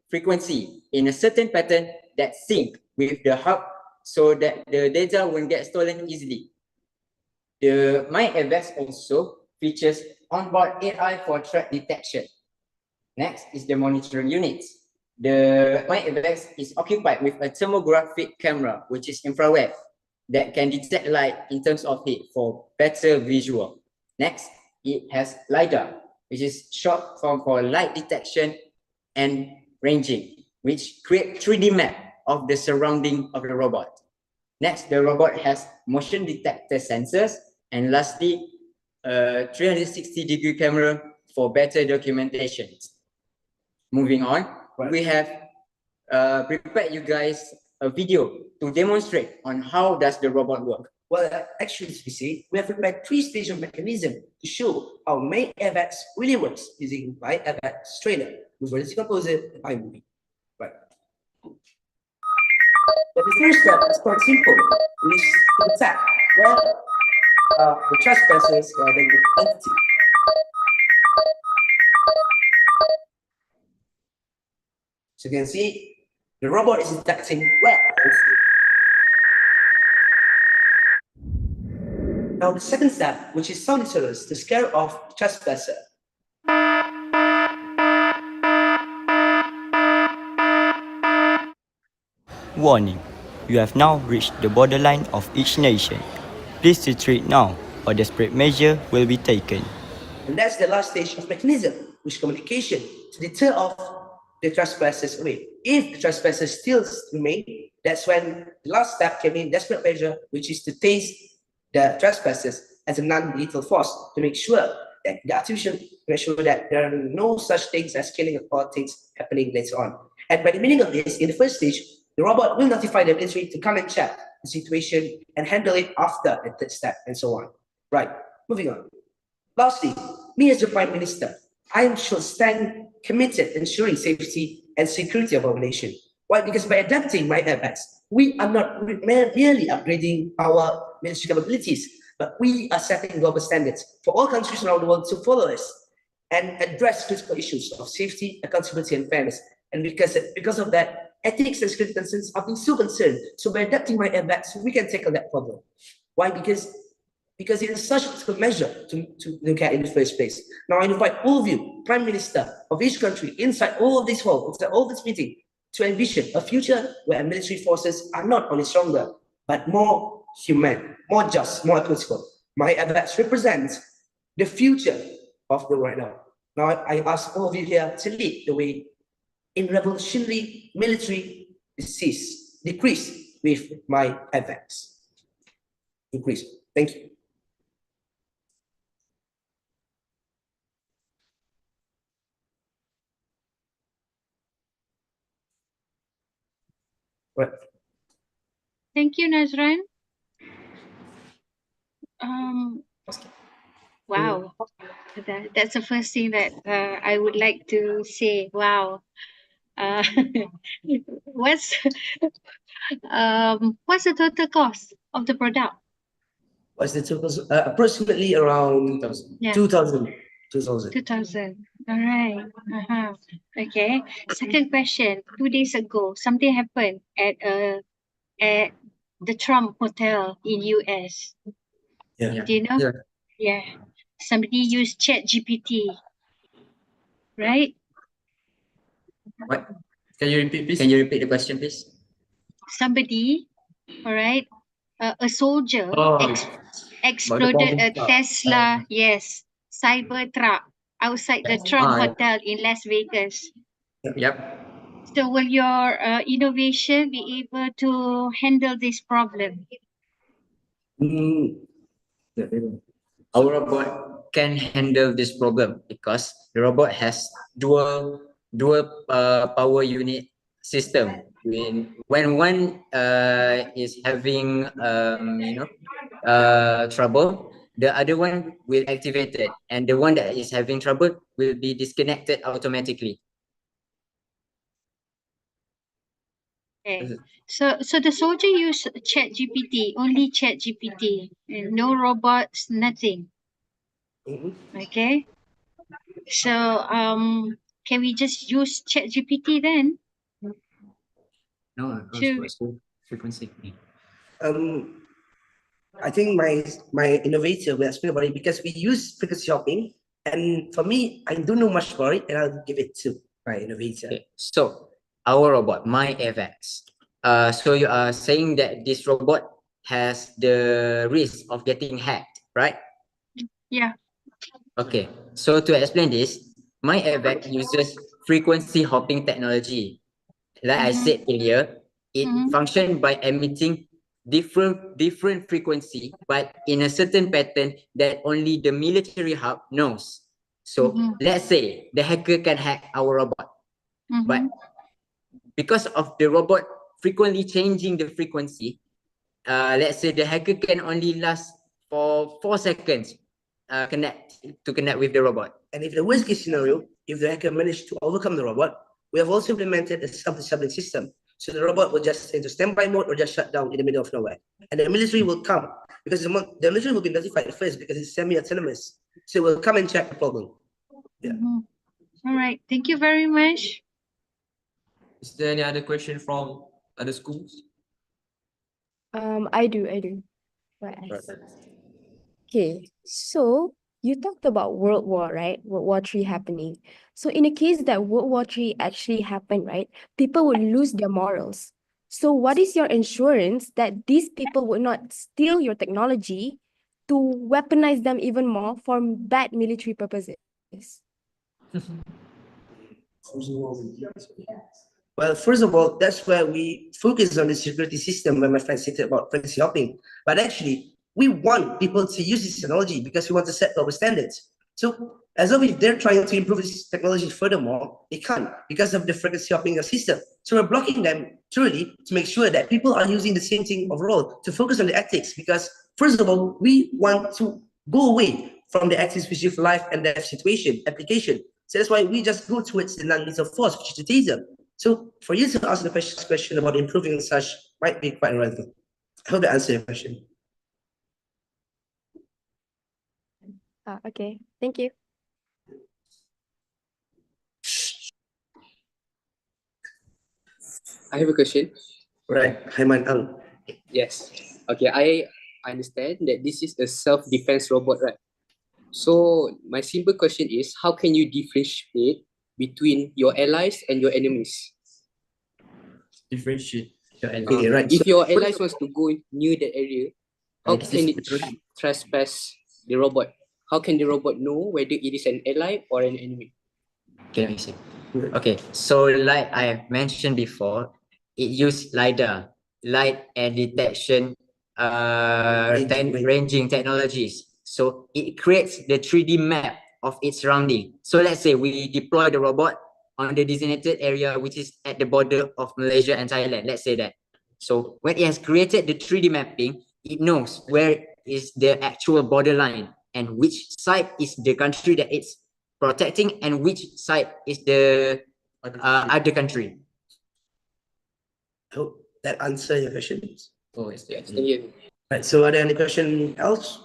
Speaker 14: frequency in a certain pattern that sync with the hub so that the data won't get stolen easily. My AVAX also features onboard AI for threat detection. Next is the monitoring unit. The Mckk is occupied with a thermographic camera, which is infrared, that can detect light in terms of heat for better visual. Next, it has LiDAR, which is short form for light detection and ranging, which create 3D map of the surrounding of the robot. Next, the robot has motion detector sensors, and lastly, a 360-degree camera for better documentation. Moving on, we have prepared you guys a video to demonstrate on how does the robot work.
Speaker 2: Well, actually, as we see, we have prepared 3-stage mechanism to show how Mckk really works using Mckk trainer, reverse decomposer, and iMovie. Right. But the first step is quite simple, which is to detect where the trespassers or the entity. So you can see the robot is detecting where. Now the second step, which is sound deterrence to scare off the trespasser.
Speaker 15: Warning, you have now reached the borderline of each nation. Please retreat now, or desperate measure will be taken.
Speaker 2: And that's the last stage of mechanism, which is communication, to deter off the trespassers away. If the trespassers still remain, that's when the last step came in, desperate measure, which is to tase the trespassers as a non-lethal force to make sure that the artificial, make sure that there are no such things as killing or things happening later on. And by the meaning of this, in the first stage, the robot will notify the military to come and check the situation and handle it after the third step and so on. Right, moving on. Lastly, me as the Prime Minister, I shall stand committed ensuring safety and security of our nation. Why? Because by adapting Mckk, we are not merely upgrading our military capabilities, but we are setting global standards for all countries around the world to follow us and address critical issues of safety, accountability, and fairness. And because of that, ethics and security concerns are being so concerned. So by adapting Mckk, we can tackle that problem. Why? Because it is such a critical measure to look at in the first place. Now I invite all of you, Prime Minister of each country, inside all of this hall, inside all this meeting, to envision a future where military forces are not only stronger, but more human, more just, more equitable. Mckk represents the future of the world right now. Now I ask all of you here to lead the way in revolutionary military decrease with Mckk. Decrease. Thank you. Right.
Speaker 7: Thank you, Nazran. Wow, that's the first thing that I would like to say. Wow. Uh, what's what's the total cost of the product?
Speaker 2: What's the total? Approximately around 2,000.
Speaker 7: 2,000. All right. Okay. Second question. 2 days ago, something happened at the Trump Hotel in US.
Speaker 2: Yeah.
Speaker 7: Do you know? Yeah. Somebody used ChatGPT, right?
Speaker 14: What? Can you repeat, please? Can you repeat the question, please?
Speaker 7: Somebody, all right, a soldier exploded a Tesla, yes, Cybertruck outside the Trump Hotel in Las Vegas.
Speaker 14: Yep.
Speaker 7: So will your innovation be able to handle this problem?
Speaker 14: Our robot can handle this problem because the robot has dual power unit system. When one is having trouble, the other one will activate it, and the one that is having trouble will be disconnected automatically.
Speaker 7: Okay. So the soldier used ChatGPT, only ChatGPT, no robots, nothing. Okay. So can we just use ChatGPT then?
Speaker 14: No, frequency.
Speaker 2: I think my innovator will explain about it because we use frequency shopping And for me, I don't know much about it, and I'll give it to my innovator.
Speaker 14: Okay. So our robot, MyFX. So you are saying that this robot has the risk of getting hacked, right?
Speaker 7: Yeah.
Speaker 14: Okay. So to explain this, MyFX uses frequency hopping technology. Like I said earlier, it functions by emitting different frequency, but in a certain pattern that only the military hub knows. So let's say the hacker can hack our robot, but because of the robot frequently changing the frequency, let's say the hacker can only last for 4 seconds connect with the robot.
Speaker 2: And if the worst case scenario, if the hacker managed to overcome the robot, we have also implemented a self-disabling system. So the robot will just stay into standby mode or just shut down in the middle of nowhere. And the military will come because the military will be notified first because it's semi-autonomous. So we'll come and check the problem. Yeah.
Speaker 7: All right. Thank you very much.
Speaker 12: Is there any other question from other schools?
Speaker 5: I do. Right. Okay, so you talked about World War, right? World War III happening. So in a case that World War III actually happened, right, people would lose their morals. So what is your insurance that these people would not steal your technology to weaponize them even more for bad military purposes?
Speaker 2: Well, first of all, that's where we focus on the security system when my friend said about frequency hopping. But actually, we want people to use this technology because we want to set global standards. So as of if they're trying to improve this technology furthermore, they can't because of the frequency hopping system. So we're blocking them truly to make sure that people are using the same thing overall to focus on the ethics because first of all, we want to go away from the ethics which is life and death situation application. So that's why we just go towards the non-lethal force, which is the taser. So for you to ask the question about improving such might be quite relevant. I hope that answers your question.
Speaker 5: Okay, thank you.
Speaker 8: I have a question.
Speaker 2: Right, Haiman Ang.
Speaker 8: Yes. Okay, I understand that this is a self-defense robot, right? So my simple question is, how can you differentiate between your allies and your enemies?
Speaker 12: Differentiate your
Speaker 2: Okay, right.
Speaker 8: If
Speaker 2: So
Speaker 8: your allies wants to go near that area, how can it trespass the robot? How can the robot know whether it is an ally or an enemy?
Speaker 14: Okay, let me see. Okay, so like I have mentioned before, it used LiDAR, light and detection ranging technologies. So it creates the 3D map of its surrounding. So let's say we deploy the robot on the designated area which is at the border of Malaysia and Thailand. Let's say that. So when it has created the 3D mapping, it knows where is the actual borderline and which side is the country that it's protecting and which side is the other country.
Speaker 2: I hope that answers your questions.
Speaker 8: Oh, yes, yes. Thank you.
Speaker 2: Right, so are there any question else?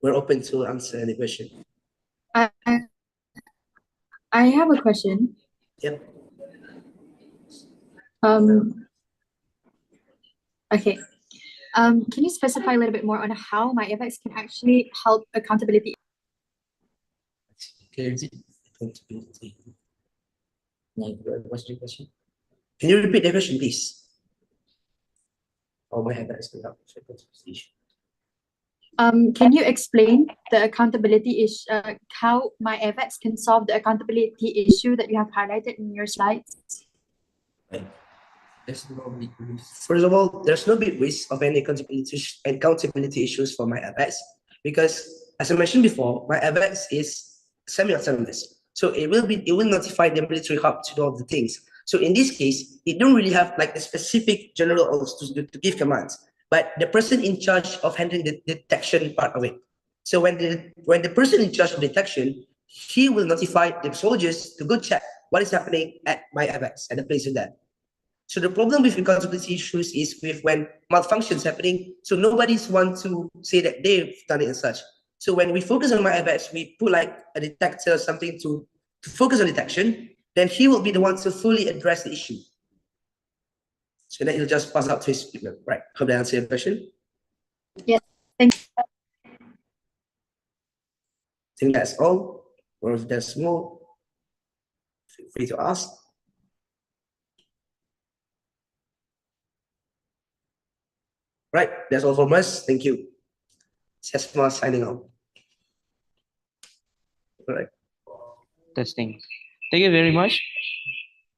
Speaker 2: We're open to answer any question.
Speaker 16: I have a question.
Speaker 2: Yep.
Speaker 16: Okay. Can you specify a little bit more on how MyFX can actually help accountability?
Speaker 2: Can you what's the question? Can you repeat the question, please? Oh, my head is going up.
Speaker 16: Can you explain the accountability issue, how MyFX can solve the accountability issue that you have highlighted in your slides?
Speaker 2: Right. First of all, there's no big risk of any accountability issues for MyFX because, as I mentioned before, MyFX is semi-autonomous. So it will notify the military hub to do all the things. So in this case, it don't really have like a specific general orders to give commands, but the person in charge of handling the detection part of it. So when the person in charge of detection, he will notify the soldiers to go check what is happening at MyFX at the place of that. So the problem with accountability issues is with when malfunctions happening. So nobody's want to say that they've done it and such. So when we focus on MyFX, we put like a detector or something to focus on detection, then he will be the one to fully address the issue. So then he'll just pass out to his people. Right. Hope that answers your question.
Speaker 16: Yes. Thank you.
Speaker 2: think that's all, or if there's more, feel free to ask. Right, that's all from us. Thank you. Sesma signing off. All right.
Speaker 1: Testing. Thank you very much,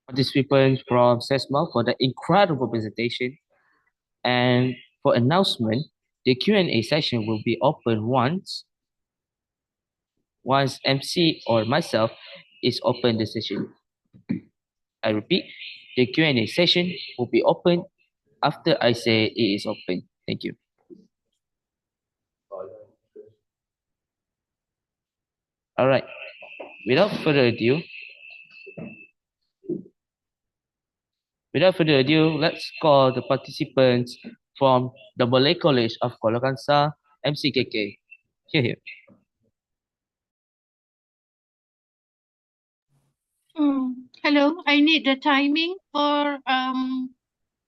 Speaker 1: participants from Sesma, for the incredible presentation. And for announcement, the Q&A session will be open once MC or myself is open the session. I repeat, the Q&A session will be open after I say it is open. Thank you. All right. Without further ado, let's call the participants from the Malay College of Kuala Kangsar, Mckk. Here.
Speaker 7: Hello, I need the timing for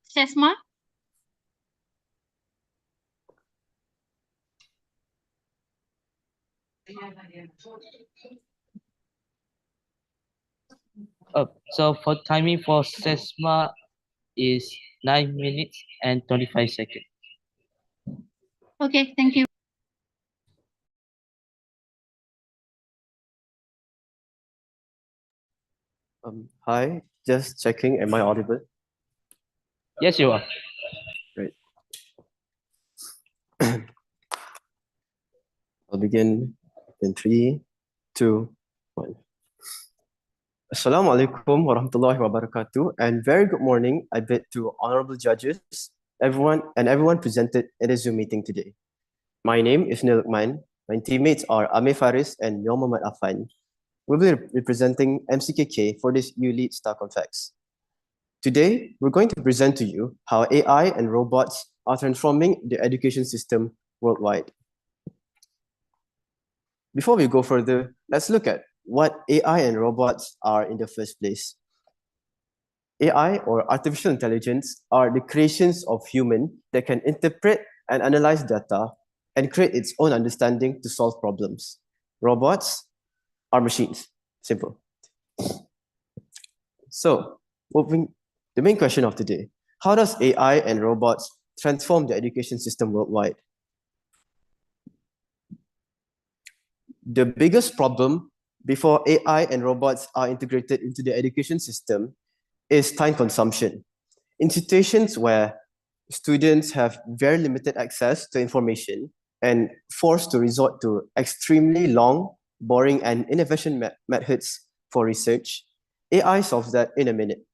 Speaker 7: Sesma.
Speaker 1: So for timing for Sesma is 9 minutes and 25 seconds.
Speaker 7: Okay, thank you.
Speaker 17: Hi, just checking, am I audible?
Speaker 1: Yes, you are.
Speaker 17: Great. I'll begin in 3, 2, 1. Assalamu alaikum warahmatullahi wabarakatuh, and very good morning I bid to honorable judges, everyone presented in the Zoom meeting today. My name is Mckk. My teammates are Ame Faris and Muhammad Afan. We'll be representing Mckk for this U-Lead Star Confex. Today, we're going to present to you how AI and robots are transforming the education system worldwide. Before we go further, let's look at what AI and robots are in the first place. AI, or artificial intelligence, are the creations of humans that can interpret and analyze data and create its own understanding to solve problems. Robots are machines. Simple. So, the main question of today, how does AI and robots transform the education system worldwide? The biggest problem before AI and robots are integrated into the education system is time consumption. In situations where students have very limited access to information and forced to resort to extremely long, boring, and inefficient methods for research, AI solves that in a minute.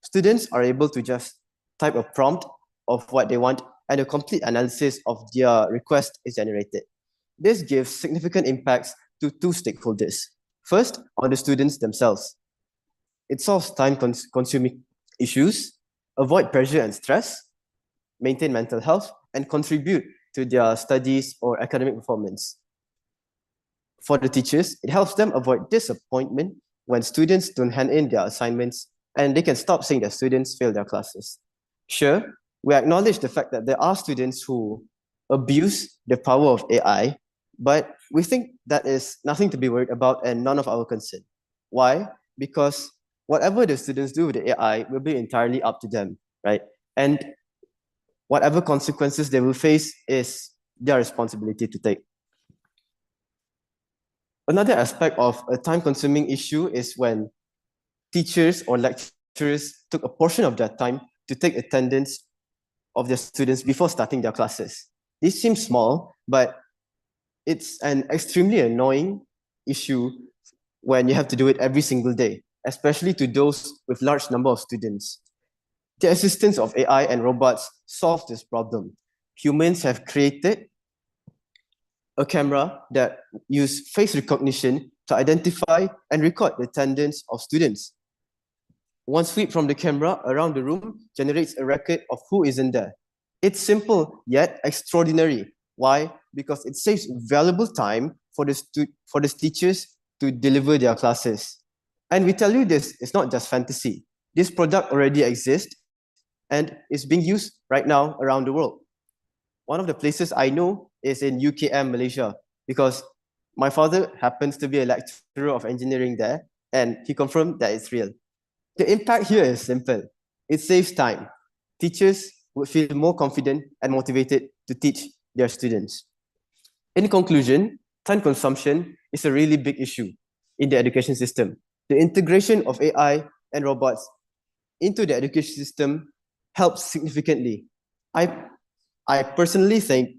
Speaker 17: Students are able to just type a prompt of what they want and a complete analysis of their request is generated. This gives significant impacts to two stakeholders. First, on the students themselves. It solves time-consuming issues, avoid pressure and stress, maintain mental health, and contribute to their studies or academic performance. For the teachers, it helps them avoid disappointment when students don't hand in their assignments, and they can stop saying that students fail their classes. Sure, we acknowledge the fact that there are students who abuse the power of AI, but we think that is nothing to be worried about and none of our concern. Why? Because whatever the students do with the AI will be entirely up to them, right? And whatever consequences they will face is their responsibility to take. Another aspect of a time-consuming issue is when teachers or lecturers took a portion of their time to take attendance of their students before starting their classes. This seems small, but it's an extremely annoying issue when you have to do it every single day, especially to those with large number of students. The assistance of AI and robots solves this problem. Humans have created a camera that uses face recognition to identify and record the attendance of students. One sweep from the camera around the room generates a record of who isn't there. It's simple yet extraordinary. Why? Because it saves valuable time for the teachers to deliver their classes. And we tell you this, it's not just fantasy. This product already exists and is being used right now around the world. One of the places I know is in UKM, Malaysia, because My father happens to be a lecturer of engineering there, and he confirmed that it's real. The impact here is simple. It saves time. Teachers would feel more confident and motivated to teach their students. In conclusion, time consumption is a really big issue in the education system. The integration of AI and robots into the education system helps significantly. I personally think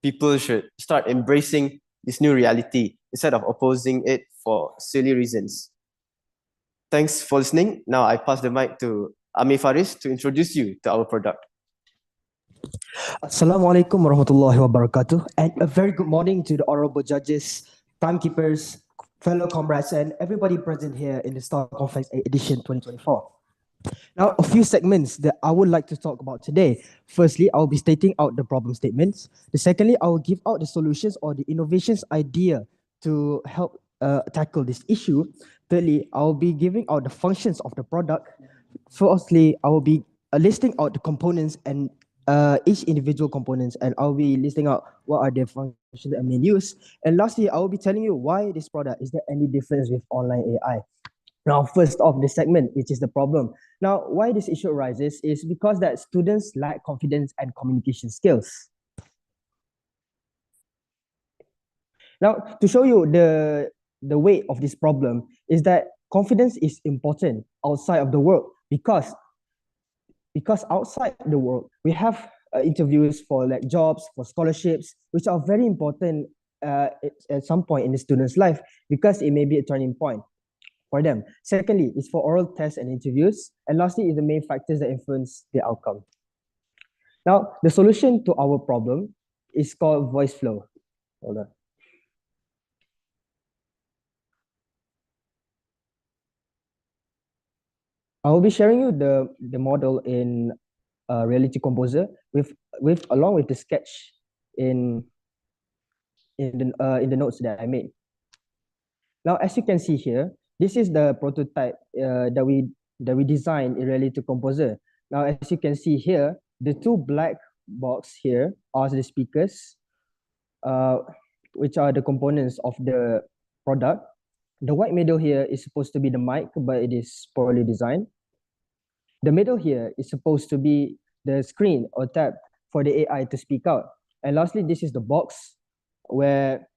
Speaker 17: people should start embracing this new reality instead of opposing it for silly reasons. Thanks for listening. Now I pass the mic to Ami Faris to introduce you to our product.
Speaker 18: Assalamualaikum warahmatullahi wabarakatuh, and a very good morning to the honorable judges, timekeepers, fellow comrades, and everybody present here in the Star Confex edition 2024. Now, a few segments that I would like to talk about today. Firstly, I'll be stating out the problem statements. Secondly, I will give out the solutions or the innovations idea to help tackle this issue. Thirdly, I will be giving out the functions of the product. Fourthly, I will be listing out the components and each individual components, and I'll be listing out what are their functions and main use. And lastly, I will be telling you why this product is there any difference with online AI. Now, first off, the segment, which is the problem. Now, why this issue arises is because that students lack confidence and communication skills. Now, to show you the weight of this problem is that confidence is important outside of the world because outside the world, we have interviews for like jobs, for scholarships, which are very important at some point in the student's life because it may be a turning point for them. Secondly, is for oral tests and interviews. And lastly, is the main factors that influence the outcome. Now, the solution to our problem is called voice flow. Hold on. I will be sharing you the model in Reality Composer with along with the sketch in the notes that I made. Now, as you can see here, this is the prototype that we designed in Reality Composer. Now, as you can see here, the two black box here are the speakers, which are the components of the product. The white middle here is supposed to be the mic, but it is poorly designed. The middle here is supposed to be the screen or tab for the AI to speak out. And lastly, this is the box where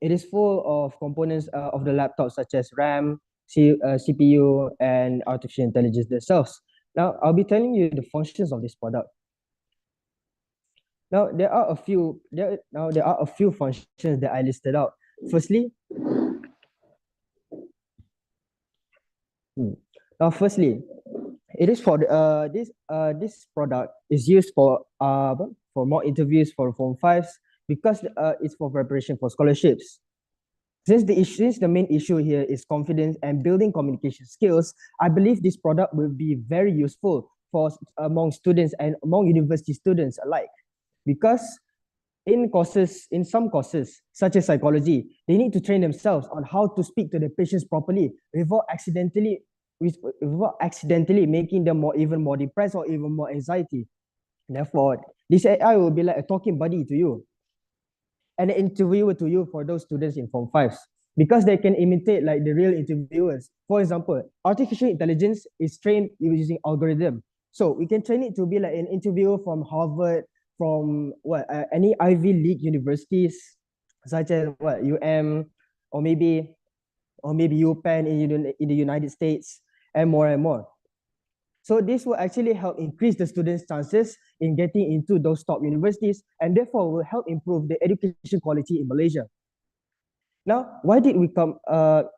Speaker 18: it is full of components of the laptop such as RAM, CPU, and artificial intelligence themselves. Now, I'll be telling you the functions of this product. Now, there are a few functions that I listed out. Firstly, it is for this product is used for more interviews for Form 5s because it's for preparation for scholarships. Since the main issue here is confidence and building communication skills, I believe this product will be very useful for among students and among university students alike. Because in some courses, such as psychology, they need to train themselves on how to speak to the patients properly without accidentally making them even more depressed or even more anxiety. Therefore, this AI will be like a talking buddy to you and an interviewer to you for those students in Form 5s because they can imitate like the real interviewers. For example, artificial intelligence is trained using algorithm. So we can train it to be like an interviewer from Harvard, from any Ivy League universities, such as UM or maybe UPenn in the United States, and more and more. So this will actually help increase the students' chances in getting into those top universities, and therefore will help improve the education quality in Malaysia. Now, why did we come up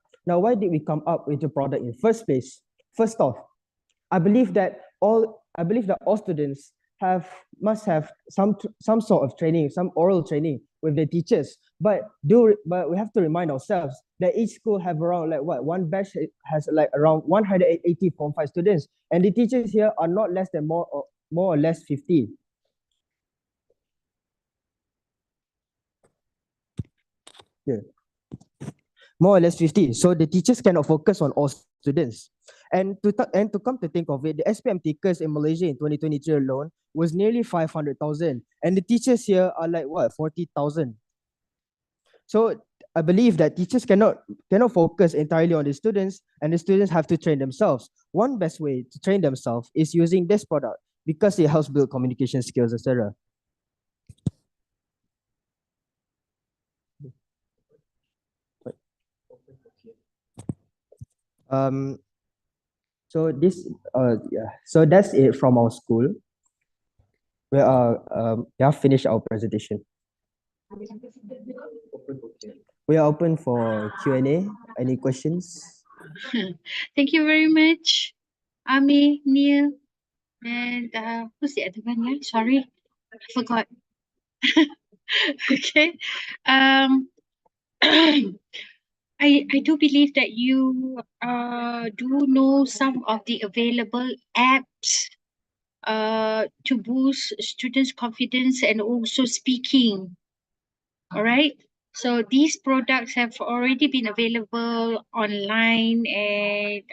Speaker 18: with the product in the first place? First off, I believe that all students must have some sort of training, some oral training with their teachers. But we have to remind ourselves that each school have around one batch has like around 180 Form 5 students, and the teachers here are not less than more or less 50. Yeah. More or less 50. So the teachers cannot focus on all students. And to come to think of it, the SPM takers in Malaysia in 2023 alone was nearly 500,000. And the teachers here are like 40,000. So I believe that teachers cannot focus entirely on the students, and the students have to train themselves. One best way to train themselves is using this product because it helps build communication skills, etc. Um, so so that's it from our school. We have finished our presentation. We are open for Q&A. Any questions?
Speaker 7: Thank you very much, Ami, Neil, and who's the other one? Yeah, sorry, I forgot. Okay. I do believe that you do know some of the available apps to boost students' confidence and also speaking. All right. So these products have already been available online, and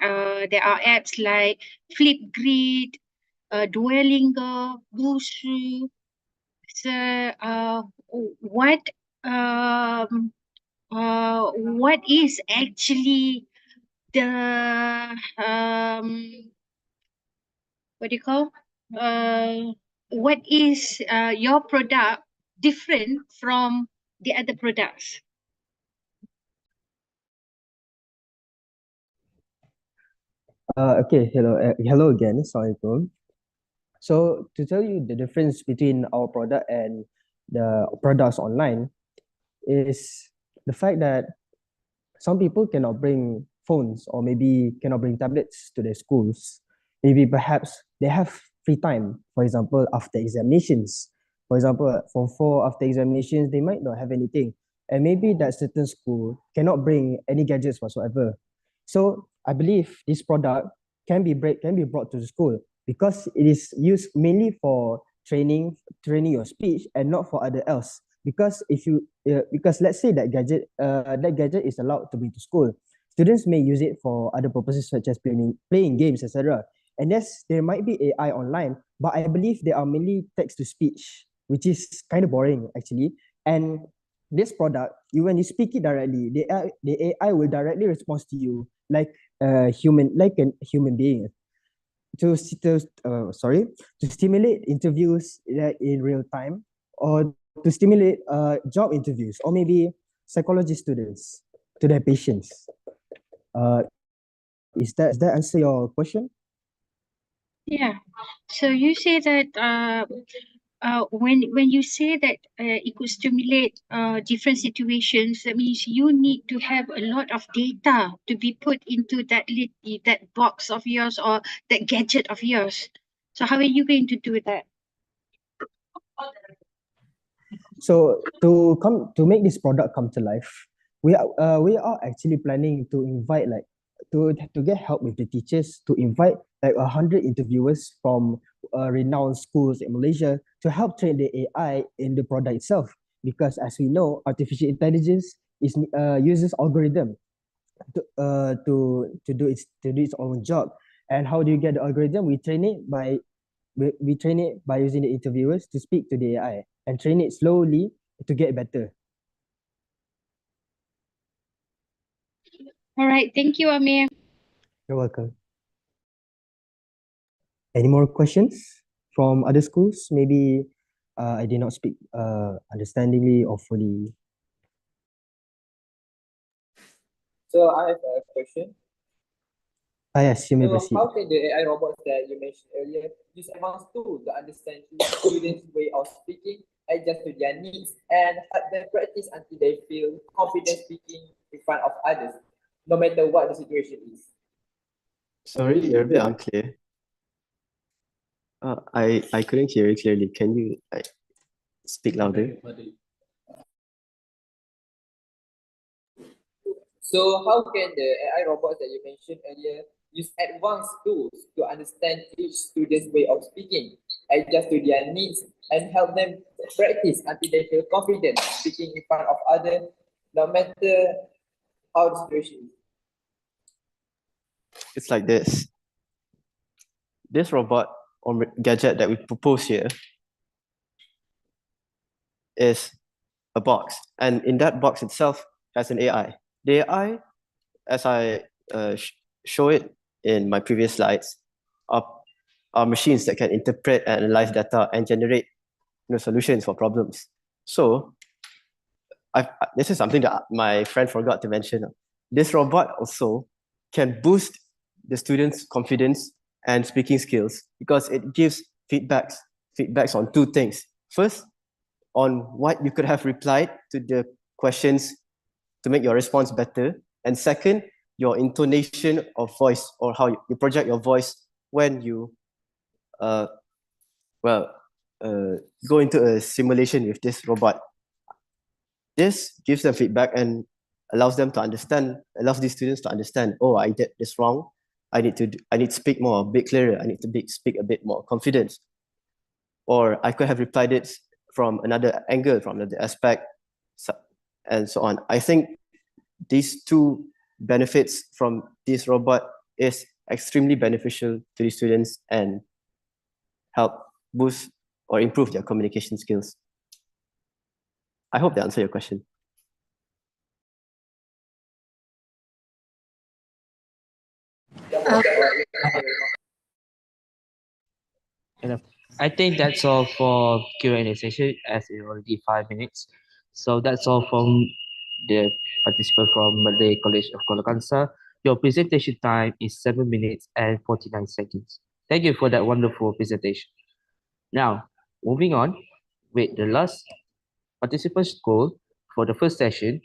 Speaker 7: there are apps like Flipgrid, Duolingo, Busuu. So what what is actually the what do you call what is your product different from the other products?
Speaker 18: Okay, hello again. Assalamualaikum. So to tell you the difference between our product and the products online is the fact that some people cannot bring phones or maybe cannot bring tablets to their schools. Maybe perhaps they have free time, for example, after examinations. For example, Form 4 after examinations, they might not have anything. And maybe that certain school cannot bring any gadgets whatsoever. So I believe this product can be brought to the school because it is used mainly for training your speech and not for other else. Because let's say that gadget is allowed to bring to school, students may use it for other purposes such as playing games, etc. And yes, there might be AI online, but I believe they are mainly text to speech, which is kind of boring actually. And this product, when you speak it directly, the AI will directly respond to you like a human being to stimulate interviews in real time, or to stimulate job interviews, or maybe psychology students to their patients. Does that answer your question?
Speaker 7: Yeah. So you say that when you say that it could stimulate different situations, that means you need to have a lot of data to be put into that box of yours or that gadget of yours. So how are you going to do that?
Speaker 18: So to make this product come to life, we are actually planning to invite to get help with the teachers to invite like 100 interviewers from renowned schools in Malaysia to help train the AI in the product itself. Because as we know, artificial intelligence uses algorithm to do its own job. And how do you get the algorithm? We train it by using the interviewers to speak to the AI and train it slowly to get better.
Speaker 7: All right. Thank you, Amir.
Speaker 18: You're welcome. Any more questions from other schools? Maybe I did not speak understandingly or fully.
Speaker 12: So I have a question.
Speaker 18: Yes, you may
Speaker 12: So
Speaker 18: proceed.
Speaker 12: how can the AI robots that you mentioned earlier use advanced tools to understand students' way of speaking, adjust to their needs, and help them practice until they feel confident speaking in front of others, no matter what the situation is?
Speaker 17: Sorry, you're a bit unclear. I couldn't hear you clearly. Can you speak louder?
Speaker 12: So how can the AI robots that you mentioned earlier use advanced tools to understand each student's way of speaking, adjust to their needs, and help them practice until they feel confident speaking in front of others, no matter how the situation is?
Speaker 17: It's like this. This robot or gadget that we propose here is a box. And in that box itself, has an AI. The AI, as I show it in my previous slides, are machines that can interpret and analyze data and generate solutions for problems. So this is something that my friend forgot to mention. This robot also can boost the students' confidence and speaking skills because it gives feedbacks on two things. First, on what you could have replied to the questions to make your response better. And second, your intonation of voice or how you project your voice when you go into a simulation with this robot. This gives them feedback and allows these students to understand, oh, I did this wrong. I need to speak more, a bit clearer. I need to speak a bit more confidence. Or I could have replied it from another angle, from another aspect, and so on. I think these two benefits from this robot is extremely beneficial to the students and help boost or improve their communication skills. I hope that answered your question.
Speaker 1: I think that's all for Q&A session as it's already 5 minutes. So that's all from the participant from Malay College of Kuala Kangsar. Your presentation time is 7 minutes and 49 seconds. Thank you for that wonderful presentation. Now, moving on with the last participant school for the first session,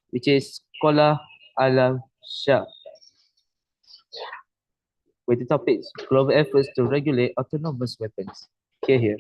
Speaker 1: which is Sekolah Alam Sha, with the topics global efforts to regulate autonomous weapons. Here.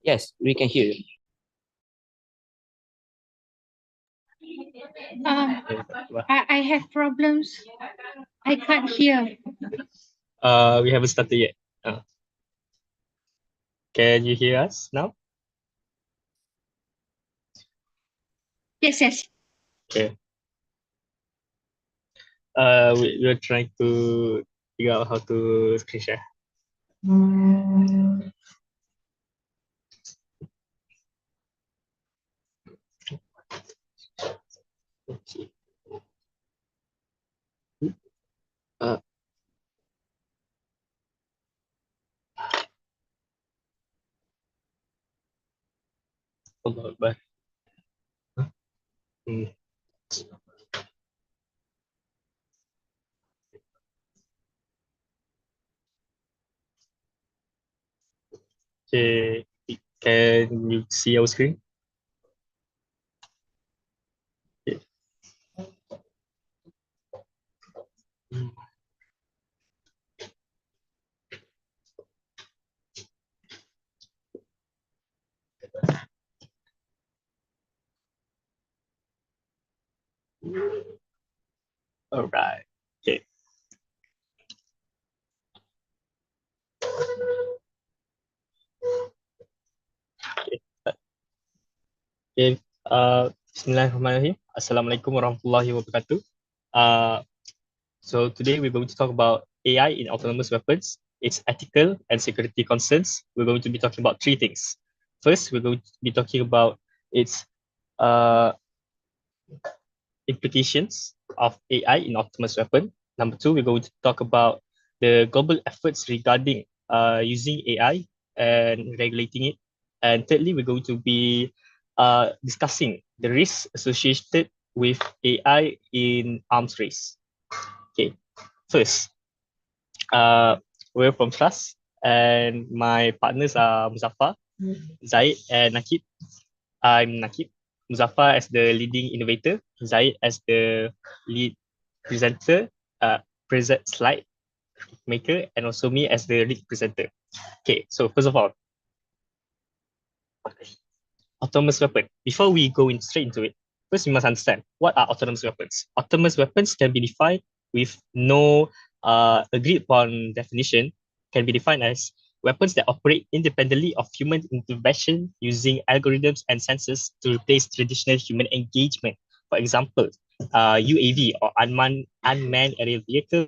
Speaker 1: Yes, we can hear you.
Speaker 7: I have problems. I can't hear.
Speaker 9: We haven't started yet. Can you hear us now?
Speaker 7: Yes.
Speaker 9: Okay. We're trying to figure out how to screen share. Okay. Hold on, but okay, can you see our screen? Okay. All right. Okay. Okay. Bismillahirrahmanirrahim. Assalamualaikum warahmatullahi wabarakatuh. So today we're going to talk about AI in autonomous weapons, its ethical and security concerns. We're going to be talking about three things. First, we're going to be talking about its implications of AI in autonomous weapon. Number two, we're going to talk about the global efforts regarding using AI and regulating it. And thirdly, we're going to be discussing the risks associated with AI in arms race. Okay, first, we're from Trust, and my partners are Muzaffar, Zaid, and Nakib. I'm Nakib. Muzaffar as the leading innovator, Zaid as the lead presenter, present slide maker, and also me as the lead presenter. Okay, so first of all, autonomous weapon. Before we go straight into it, first we must understand what are autonomous weapons. Autonomous weapons can be defined with no
Speaker 19: agreed upon definition can be defined as weapons that operate independently of human intervention using algorithms and sensors to replace traditional human engagement. For example, UAV or unmanned aerial vehicle.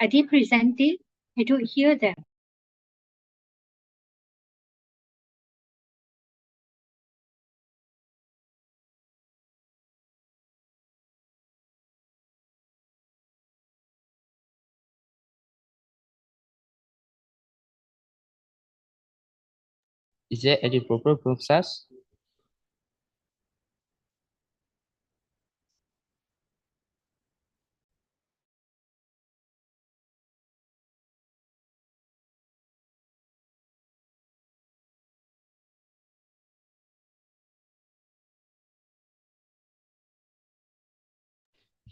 Speaker 7: Are they presenting? I don't hear them.
Speaker 1: Is there any problem from SAS?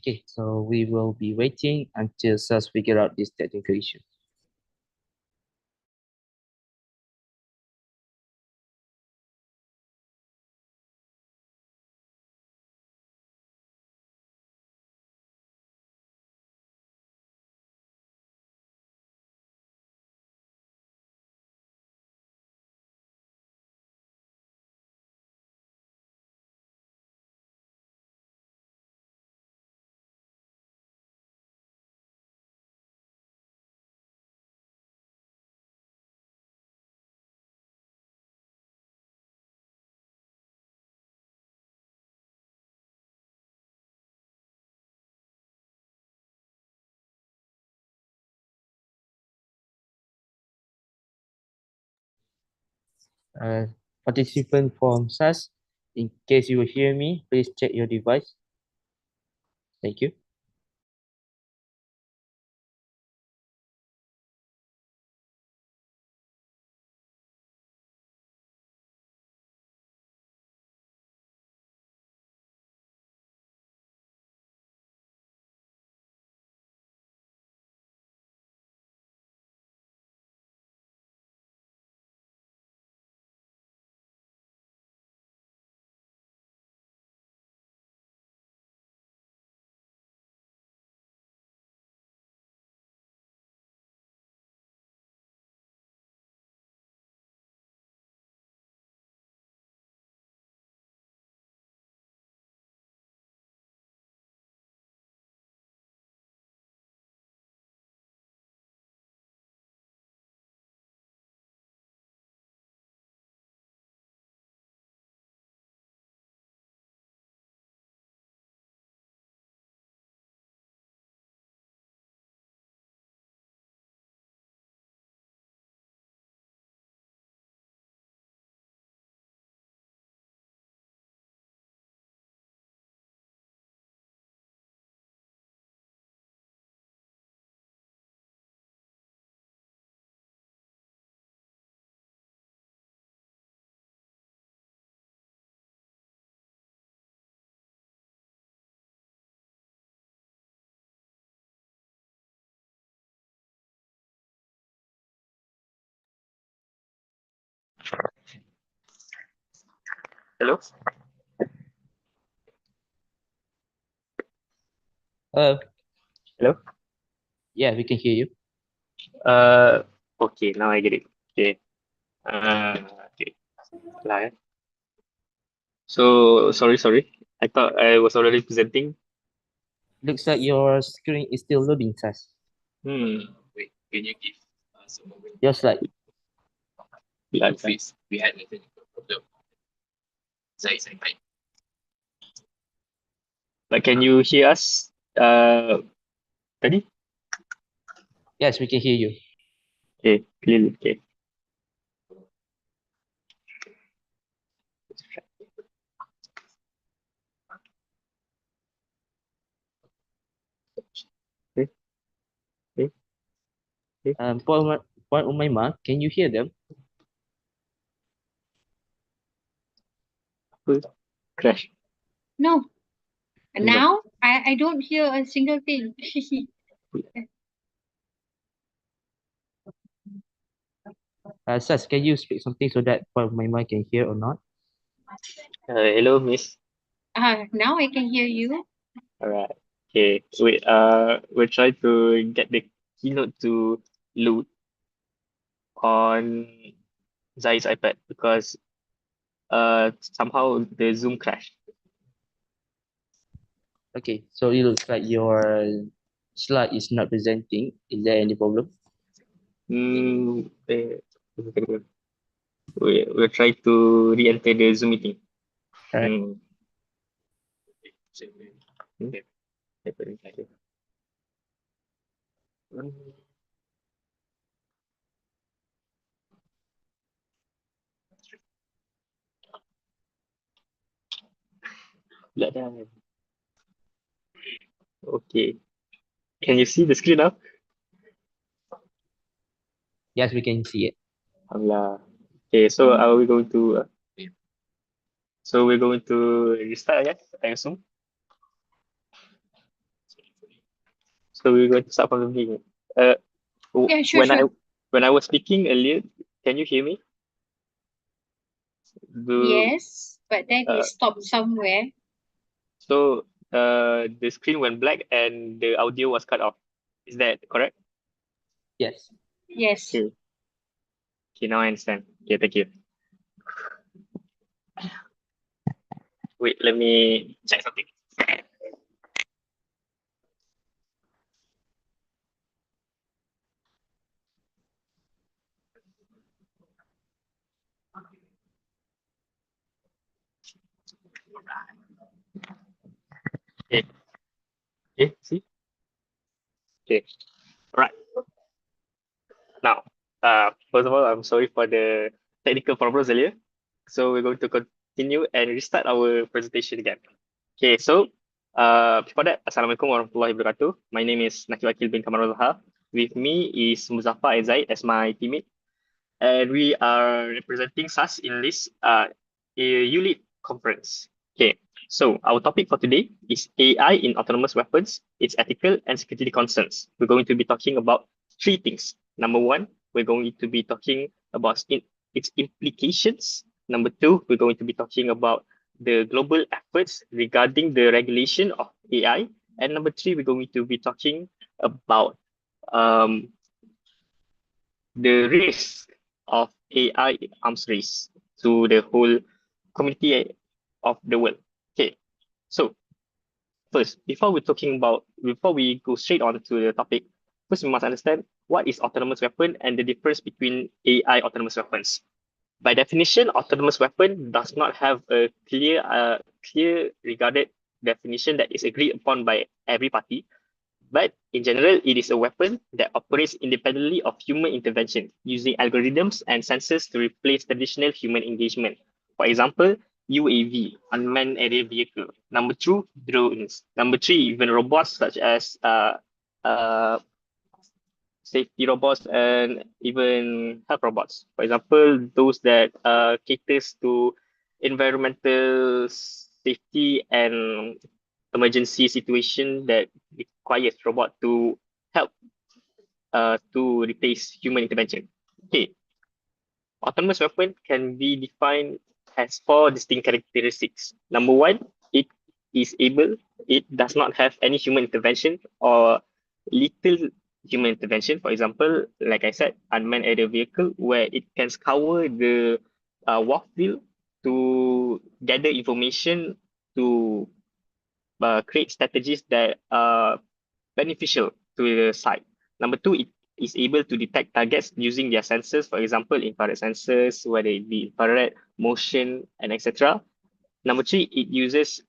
Speaker 1: Okay, so we will be waiting until SAS figure out this technical issue. Participant from SAS, in case you hear me, please check your device. Thank you.
Speaker 19: Hello? Hello?
Speaker 1: Yeah, we can hear you.
Speaker 19: Okay, now I get it. Okay. Okay. Lah, eh. So, sorry. I thought I was already presenting.
Speaker 1: Looks like your screen is still loading, SAS.
Speaker 12: Wait, can you give us a moment?
Speaker 1: Your slide.
Speaker 12: Please, we had a technical problem. Sorry.
Speaker 19: But can you hear us? Tadi?
Speaker 1: Yes, we can hear you.
Speaker 19: Okay, clearly. Okay.
Speaker 1: Point Umaima, can you hear them?
Speaker 19: Crash.
Speaker 7: No, Now I don't hear a single thing.
Speaker 1: Sas, can you speak something so that my mic can hear or not?
Speaker 19: Hello, Miss.
Speaker 7: Now I can hear you.
Speaker 19: All right. Okay. Wait. We're trying to get the keynote to load on Zai's iPad because somehow the Zoom crashed.
Speaker 1: Okay, so it looks like your slide is not presenting. Is there any problem?
Speaker 19: We're trying to re-enter the Zoom meeting.
Speaker 1: Alright.
Speaker 19: Okay. Can you see the screen now?
Speaker 1: Yes, we can see it.
Speaker 19: Allah. Okay, so are we going to we're going to restart, yes, I assume. So we're going to start from the beginning.
Speaker 7: Yeah, sure.
Speaker 19: When I was speaking earlier, can you hear me?
Speaker 7: Yes, but then it stopped somewhere.
Speaker 19: So the screen went black and the audio was cut off. Is that correct?
Speaker 1: Yes.
Speaker 7: Yes.
Speaker 19: Okay. Okay, now I understand. Okay, thank you. Wait, let me check something. Okay. Okay, see? Okay. All right. Now, first of all, I'm sorry for the technical problems earlier. So we're going to continue and restart our presentation again. Okay, so before that, Assalamualaikum warahmatullahi wabarakatuh. My name is Nakib Akil bin Kamarul Zaha. With me is Muzaffar and Zaid as my teammate. And we are representing SAS in this ULIT conference. Okay, so our topic for today is AI in autonomous weapons, its ethical and security concerns. We're going to be talking about three things. Number one, we're going to be talking about its implications. Number two, we're going to be talking about the global efforts regarding the regulation of AI. And number three, we're going to be talking about the risk of AI arms race to the whole community of the world. Okay, so first, before we go straight on to the topic, first we must understand what is autonomous weapon and the difference between AI autonomous weapons. By definition, autonomous weapon does not have a clear regarded definition that is agreed upon by every party. But in general, it is a weapon that operates independently of human intervention, using algorithms and sensors to replace traditional human engagement. For example, UAV, unmanned aerial vehicle. Number two, drones. Number three, even robots such as safety robots and even health robots. For example, those that caters to environmental safety and emergency situation that requires robot to help to replace human intervention. Okay, autonomous weapon can be defined as four distinct characteristics. Number one, it does not have any human intervention or little human intervention. For example, like I said, unmanned aerial vehicle, where it can scour the warfield to gather information to create strategies that are beneficial to the site. Number two, it is able to detect targets using their sensors, for example, infrared sensors, whether it be infrared, motion, and etc. Number three, it uses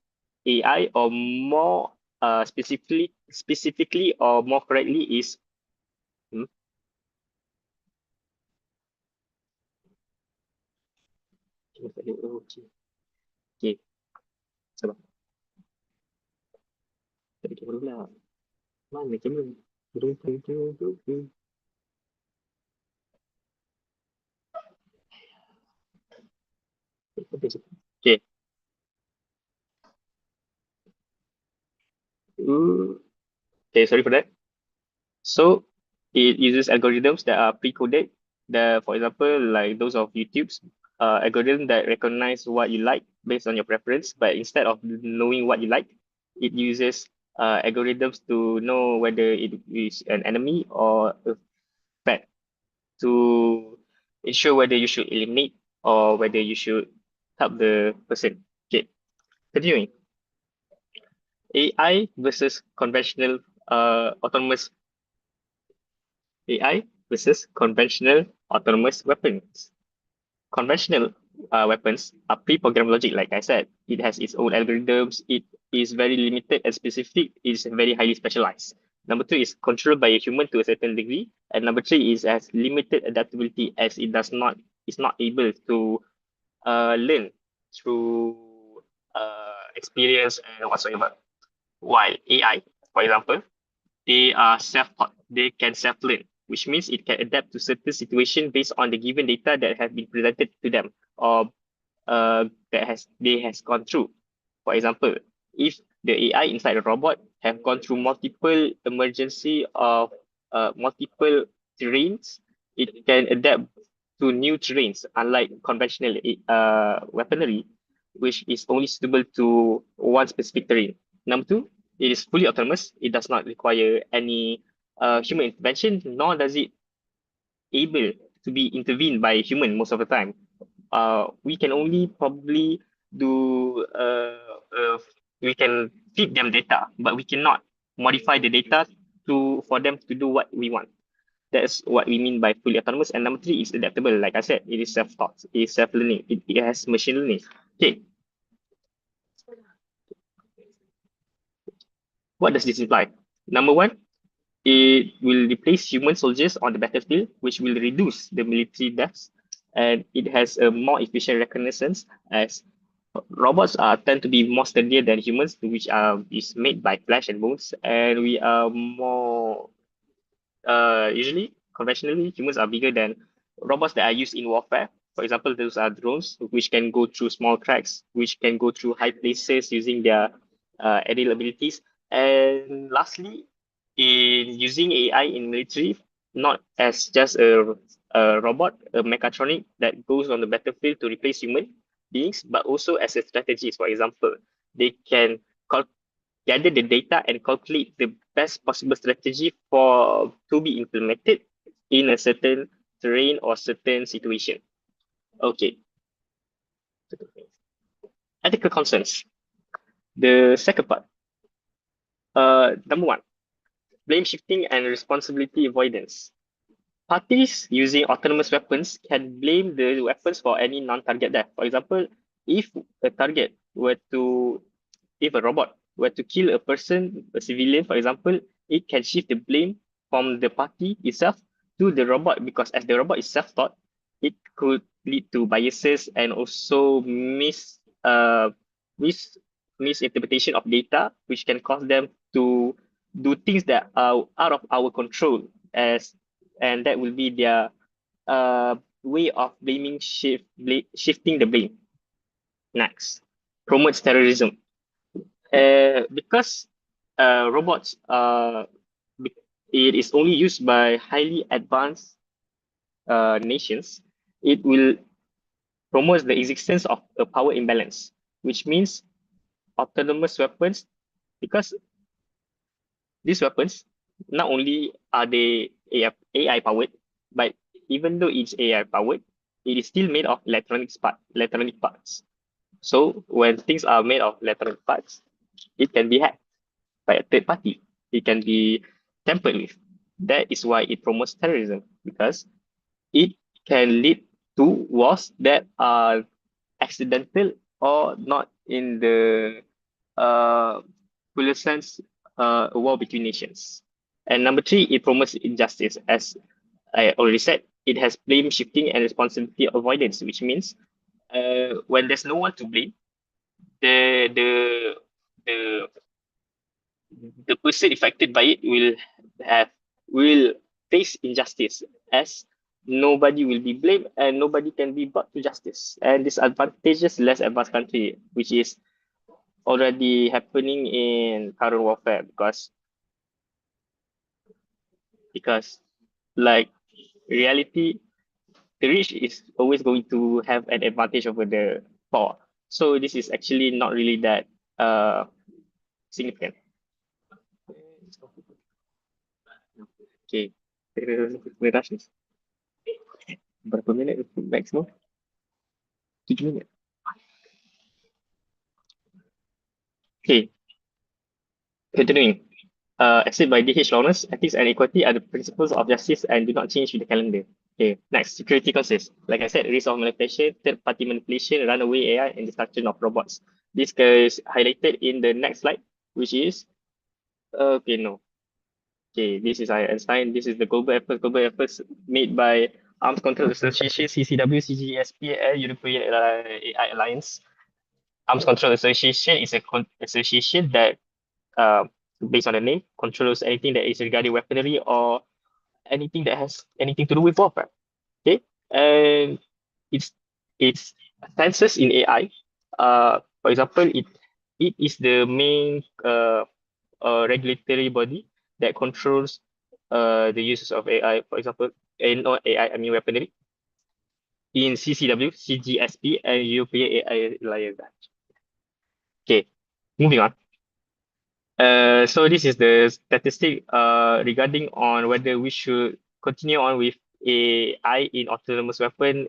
Speaker 19: AI, or more specifically or more correctly is okay. Okay. Sabar. Tak ada kamera pula. Mana kamera? Okay. Okay, sorry for that. So it uses algorithms that are pre-coded. For example, like those of YouTube's algorithm that recognize what you like based on your preference, but instead of knowing what you like, it uses algorithms to know whether it is an enemy or a pet to ensure whether you should eliminate or whether you should help the person. Okay, continuing. AI versus conventional autonomous AI versus conventional autonomous weapons. Conventional weapons are pre-programmed logic, like I said. It has its own algorithms. It is very limited and specific. It is very highly specialized. Number two is controlled by a human to a certain degree. And number three is as limited adaptability as it is not able to learn through experience and whatsoever. While AI, for example, they are self-taught. They can self-learn, which means it can adapt to certain situation based on the given data that has been presented to them or they has gone through. For example, if the AI inside the robot have gone through multiple emergency of multiple terrains, it can adapt to new terrains, unlike conventional weaponry, which is only suitable to one specific terrain. Number two, it is fully autonomous. It does not require any human intervention, nor does it able to be intervened by human most of the time. We can only probably do we can feed them data, but we cannot modify the data for them to do what we want. That's what we mean by fully autonomous. And number three is adaptable. Like I said, it is self-taught, it is self-learning, it has machine learning. Okay. What does this imply? Number one, it will replace human soldiers on the battlefield, which will reduce the military deaths, and it has a more efficient reconnaissance as robots tend to be more sturdier than humans, which is made by flesh and bones, and we are more usually conventionally humans are bigger than robots that are used in warfare. For example, those are drones which can go through small cracks, which can go through high places using their aerial abilities. And lastly, in using AI in military, not as just a robot, a mechatronic that goes on the battlefield to replace human beings, but also as a strategist. For example, they can gather the data and calculate the best possible strategy for to be implemented in a certain terrain or certain situation. Okay. Ethical concerns. The second part. Number one, blame shifting and responsibility avoidance. Parties using autonomous weapons can blame the weapons for any non-target death. For example, if a target were to if a robot were to kill a person, a civilian, for example, it can shift the blame from the party itself to the robot because as the robot is self-taught, it could lead to biases and also misinterpretation of data, which can cause them to do things that are out of our control and that will be their way of shifting the blame. Next, promotes terrorism. Because robots it is only used by highly advanced nations, it will promote the existence of a power imbalance, which means autonomous weapons, because these weapons, not only are they AI powered, but even though it's AI powered, it is still made of electronic parts. So when things are made of electronic parts, it can be hacked by a third party. It can be tampered with. That is why it promotes terrorism, because it can lead to wars that are accidental or not in the fuller sense, a war between nations. And number three, it promotes injustice. As I already said, it has blame shifting and responsibility avoidance, which means when there's no one to blame, the the the the person affected by it will face injustice, as nobody will be blamed and nobody can be brought to justice. And disadvantages less advanced country, which is already happening in current warfare, because because like reality, the rich is always going to have an advantage over the poor. So this is actually not really that significant. Okay. Rush ni. Berapa minit maximum? 7 minit. Okay. Continuing. As said by D.H. Lawrence, ethics and equality are the principles of justice and do not change with the calendar. Okay, next, security concerns. Like I said, risk of manipulation, third-party manipulation, runaway AI, and destruction of robots. This is highlighted in the next slide, which is, okay, no. Okay, this is Einstein. This is the global efforts made by Arms Control Association, CCW, CGSP, and European AI Alliance. Arms Control Association is a association that based on the name, controls anything that is regarding weaponry or anything that has anything to do with warfare. Okay, and it's sensors in AI. For example, it is the main regulatory body that controls the uses of AI. For example, not AI, I mean weaponry in CCW, CGSP, and European AI Alliance. Okay, moving on. So this is the statistic regarding on whether we should continue on with AI in autonomous weapon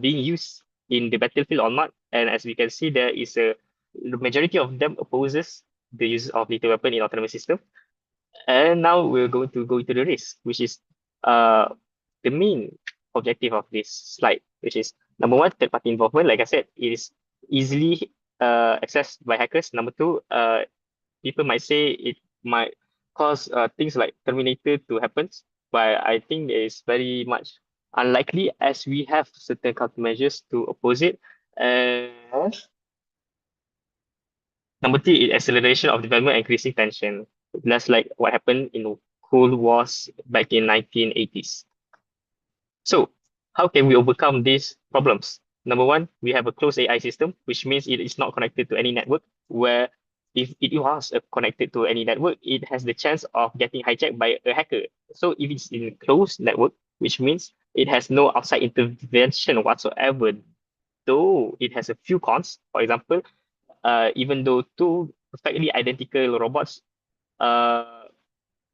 Speaker 19: being used in the battlefield or not. And as we can see, there is the majority of them opposes the use of lethal weapon in autonomous system. And now we're going to go into the risk, which is the main objective of this slide, which is number one, third party involvement. Like I said, it is easily accessed by hackers. Number two, people might say it might cause things like Terminator to happen, but I think it is very much unlikely as we have certain countermeasures to oppose it. And number three is acceleration of development and increasing tension. That's like what happened in Cold Wars back in 1980s. So how can we overcome these problems? Number one, we have a closed AI system, which means it is not connected to any network, where if it was connected to any network, it has the chance of getting hijacked by a hacker. So if it's in a closed network, which means it has no outside intervention whatsoever, though it has a few cons. For example, even though two perfectly identical robots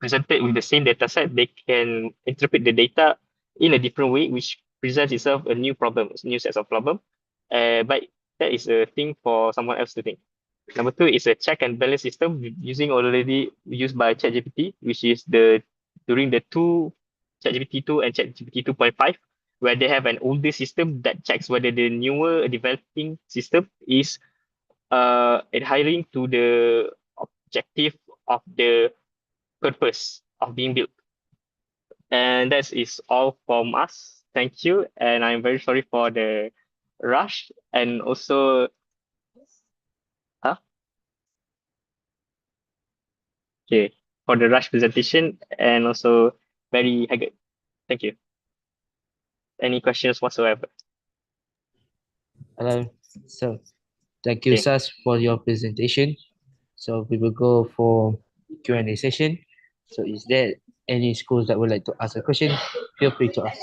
Speaker 19: presented with the same data set, they can interpret the data in a different way, which presents itself a new problem, a new set of problem. But that is a thing for someone else to think. Number two is a check and balance system using already used by ChatGPT, which is during the ChatGPT 2 and ChatGPT 2.5, where they have an older system that checks whether the newer developing system is adhering to the objective of the purpose of being built. And that is all from us. Thank you. And I'm very sorry for the rush and also, okay, for the rush presentation and also very haggard. Thank you. Any questions whatsoever?
Speaker 1: So thank you, Sas, for your presentation. So we will go for Q&A session. So is there any schools that would like to ask a question? Feel free to ask.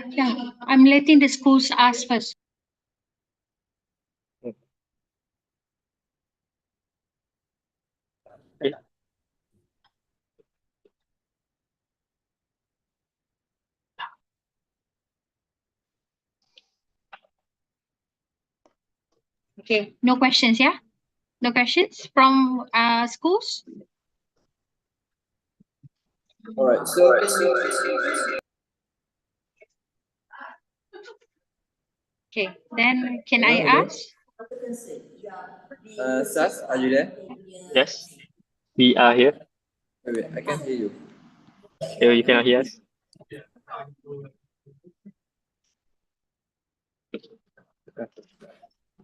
Speaker 7: Yeah, I'm letting the schools ask first. Okay, no questions, yeah? No questions from schools?
Speaker 12: All right. So can you
Speaker 7: Okay, then can I
Speaker 12: Hello?
Speaker 7: ask?
Speaker 12: Sas, are you there?
Speaker 19: Yes, we are here.
Speaker 12: Wait, I can't hear you.
Speaker 19: You cannot hear us?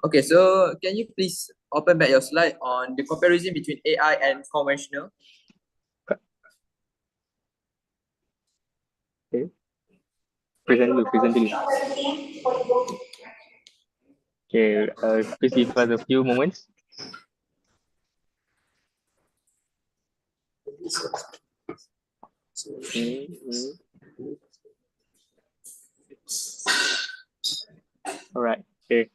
Speaker 12: Okay, so can you please open back your slide on the comparison between AI and conventional?
Speaker 19: Okay. Presenting. Okay, please give us a few moments. All right. Okay.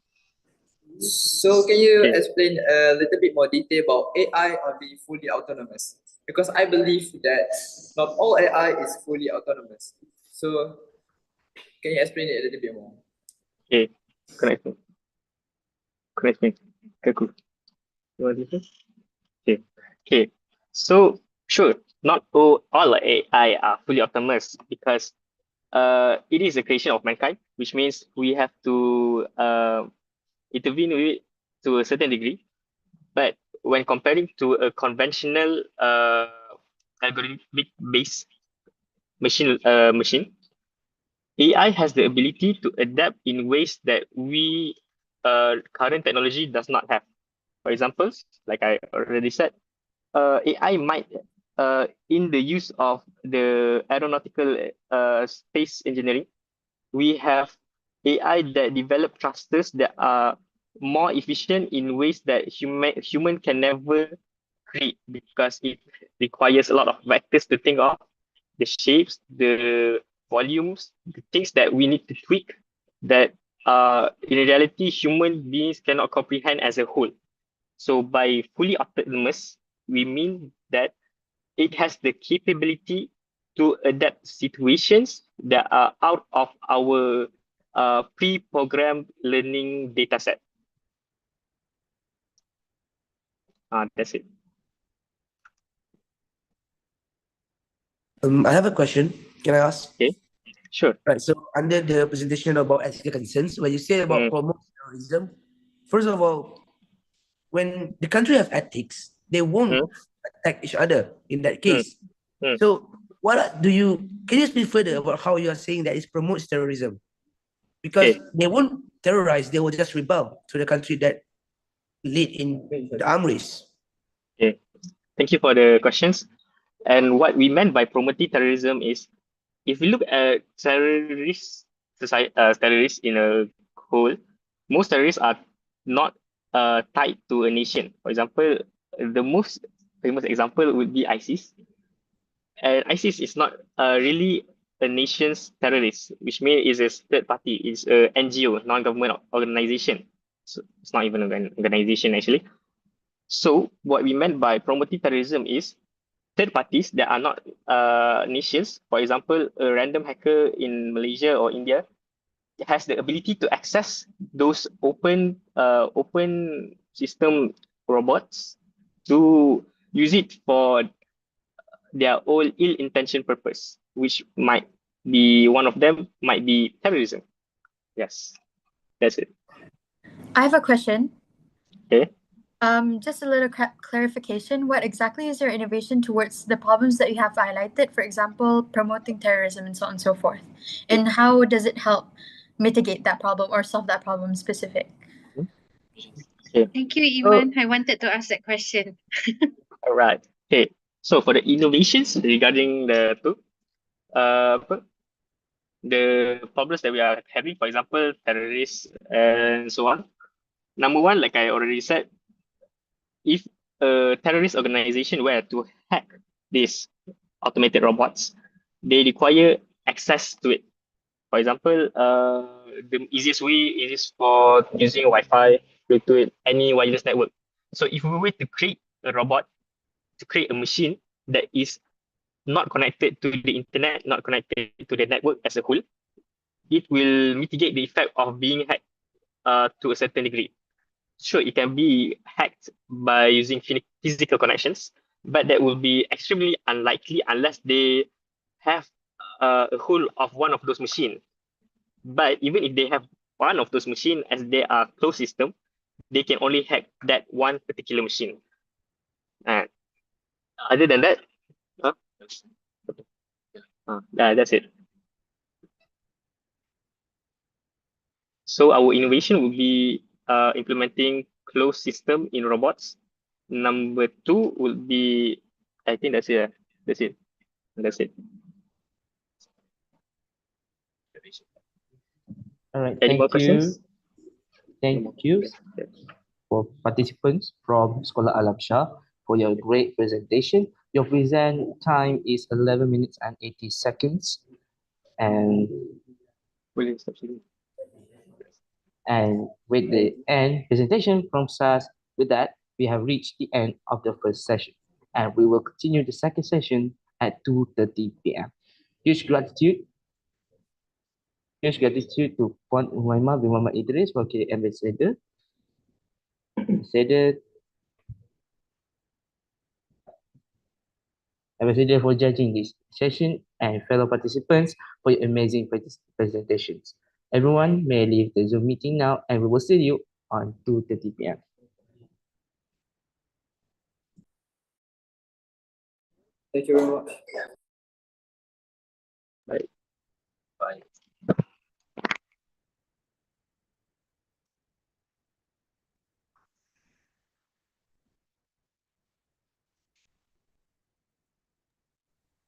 Speaker 12: So can you explain a little bit more detail about AI or being fully autonomous? Because I believe that not all AI is fully autonomous. So can you explain it a little bit more?
Speaker 19: Okay. Connect me. Connect me. Okay, cool. You want to listen? Okay. Okay. So sure, not all AI are fully autonomous because it is a creation of mankind, which means we have to intervene with it to a certain degree. But when comparing to a conventional algorithmic based machine, AI has the ability to adapt in ways that we current technology does not have. For example, like I already said, AI might in the use of the aeronautical space engineering, we have AI that develop thrusters that are more efficient in ways that human can never create because it requires a lot of vectors to think of, the shapes, the volumes, the things that we need to tweak that in reality human beings cannot comprehend as a whole. So by fully autonomous, we mean that it has the capability to adapt situations that are out of our pre-programmed learning data set. That's it.
Speaker 2: I have a question. Can I ask?
Speaker 19: Okay, sure.
Speaker 2: Right. So under the presentation about ethical concerns, when you say about promote terrorism, first of all, when the country have ethics, they won't attack each other in that case. So can you speak further about how you are saying that it promotes terrorism? Because they won't terrorize, they will just rebel to the country that lead in the arm race.
Speaker 19: Okay, thank you for the questions. And what we meant by promoting terrorism is, if we look at terrorists in a whole, most terrorists are not tied to a nation. For example, the most famous example would be ISIS. And ISIS is not really a nation's terrorist, which means it's a third party. It's a NGO, non-government organization. So it's not even an organization actually. So what we meant by promoting terrorism is third parties that are not nations. For example, a random hacker in Malaysia or India has the ability to access those open system robots to use it for their own ill-intentioned purpose, which might be one of them might be terrorism. Yes, that's it.
Speaker 16: I have a question.
Speaker 19: Okay.
Speaker 16: Just a little clarification. What exactly is your innovation towards the problems that you have highlighted? For example, promoting terrorism and so on and so forth. And how does it help mitigate that problem or solve that problem specific?
Speaker 19: Okay.
Speaker 7: Thank you, Iman. I wanted to ask that question.
Speaker 19: All right. Okay. So for the innovations regarding the problems that we are having, for example, terrorists and so on. Number one, like I already said, if a terrorist organization were to hack these automated robots, they require access to it. For example, the easiest way is for using Wi-Fi to any wireless network. So if we were to create a robot, to create a machine that is not connected to the internet, not connected to the network as a whole, it will mitigate the effect of being hacked to a certain degree. Sure, it can be hacked by using physical connections, but that will be extremely unlikely unless they have a whole of one of those machines. But even if they have one of those machines, as they are closed system, they can only hack that one particular machine. And other than that, that's it. So our innovation will be implementing closed system in robots. Number two would be, I think that's it. That's it. That's it.
Speaker 1: All right.
Speaker 19: Any more questions?
Speaker 1: Thank you for participants from Sekolah Alam Sha for your great presentation. Your present time is 11 minutes and 80 seconds. And with the end presentation from SAS, with that, we have reached the end of the first session. And we will continue the second session at 2:30 p.m. Huge gratitude to Puan Umaima bin Muhammad Idris, Wakil Ambassador, for judging this session, and fellow participants for your amazing presentations. Everyone may leave the Zoom meeting now, and we will see you on 2:30 p.m.
Speaker 12: Thank you very much.
Speaker 9: Bye. Bye.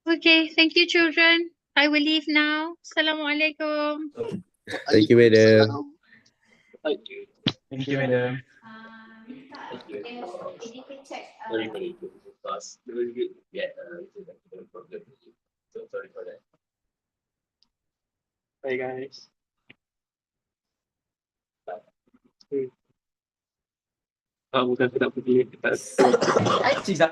Speaker 7: Okay, thank you, children. I will leave now. Assalamualaikum.
Speaker 17: Thank you, madam.
Speaker 9: Thank you. Thank you, madam. Sorry for the class. Very good. Yeah, problem. So sorry for that. Bye, guys. Bukan aku tak pergi.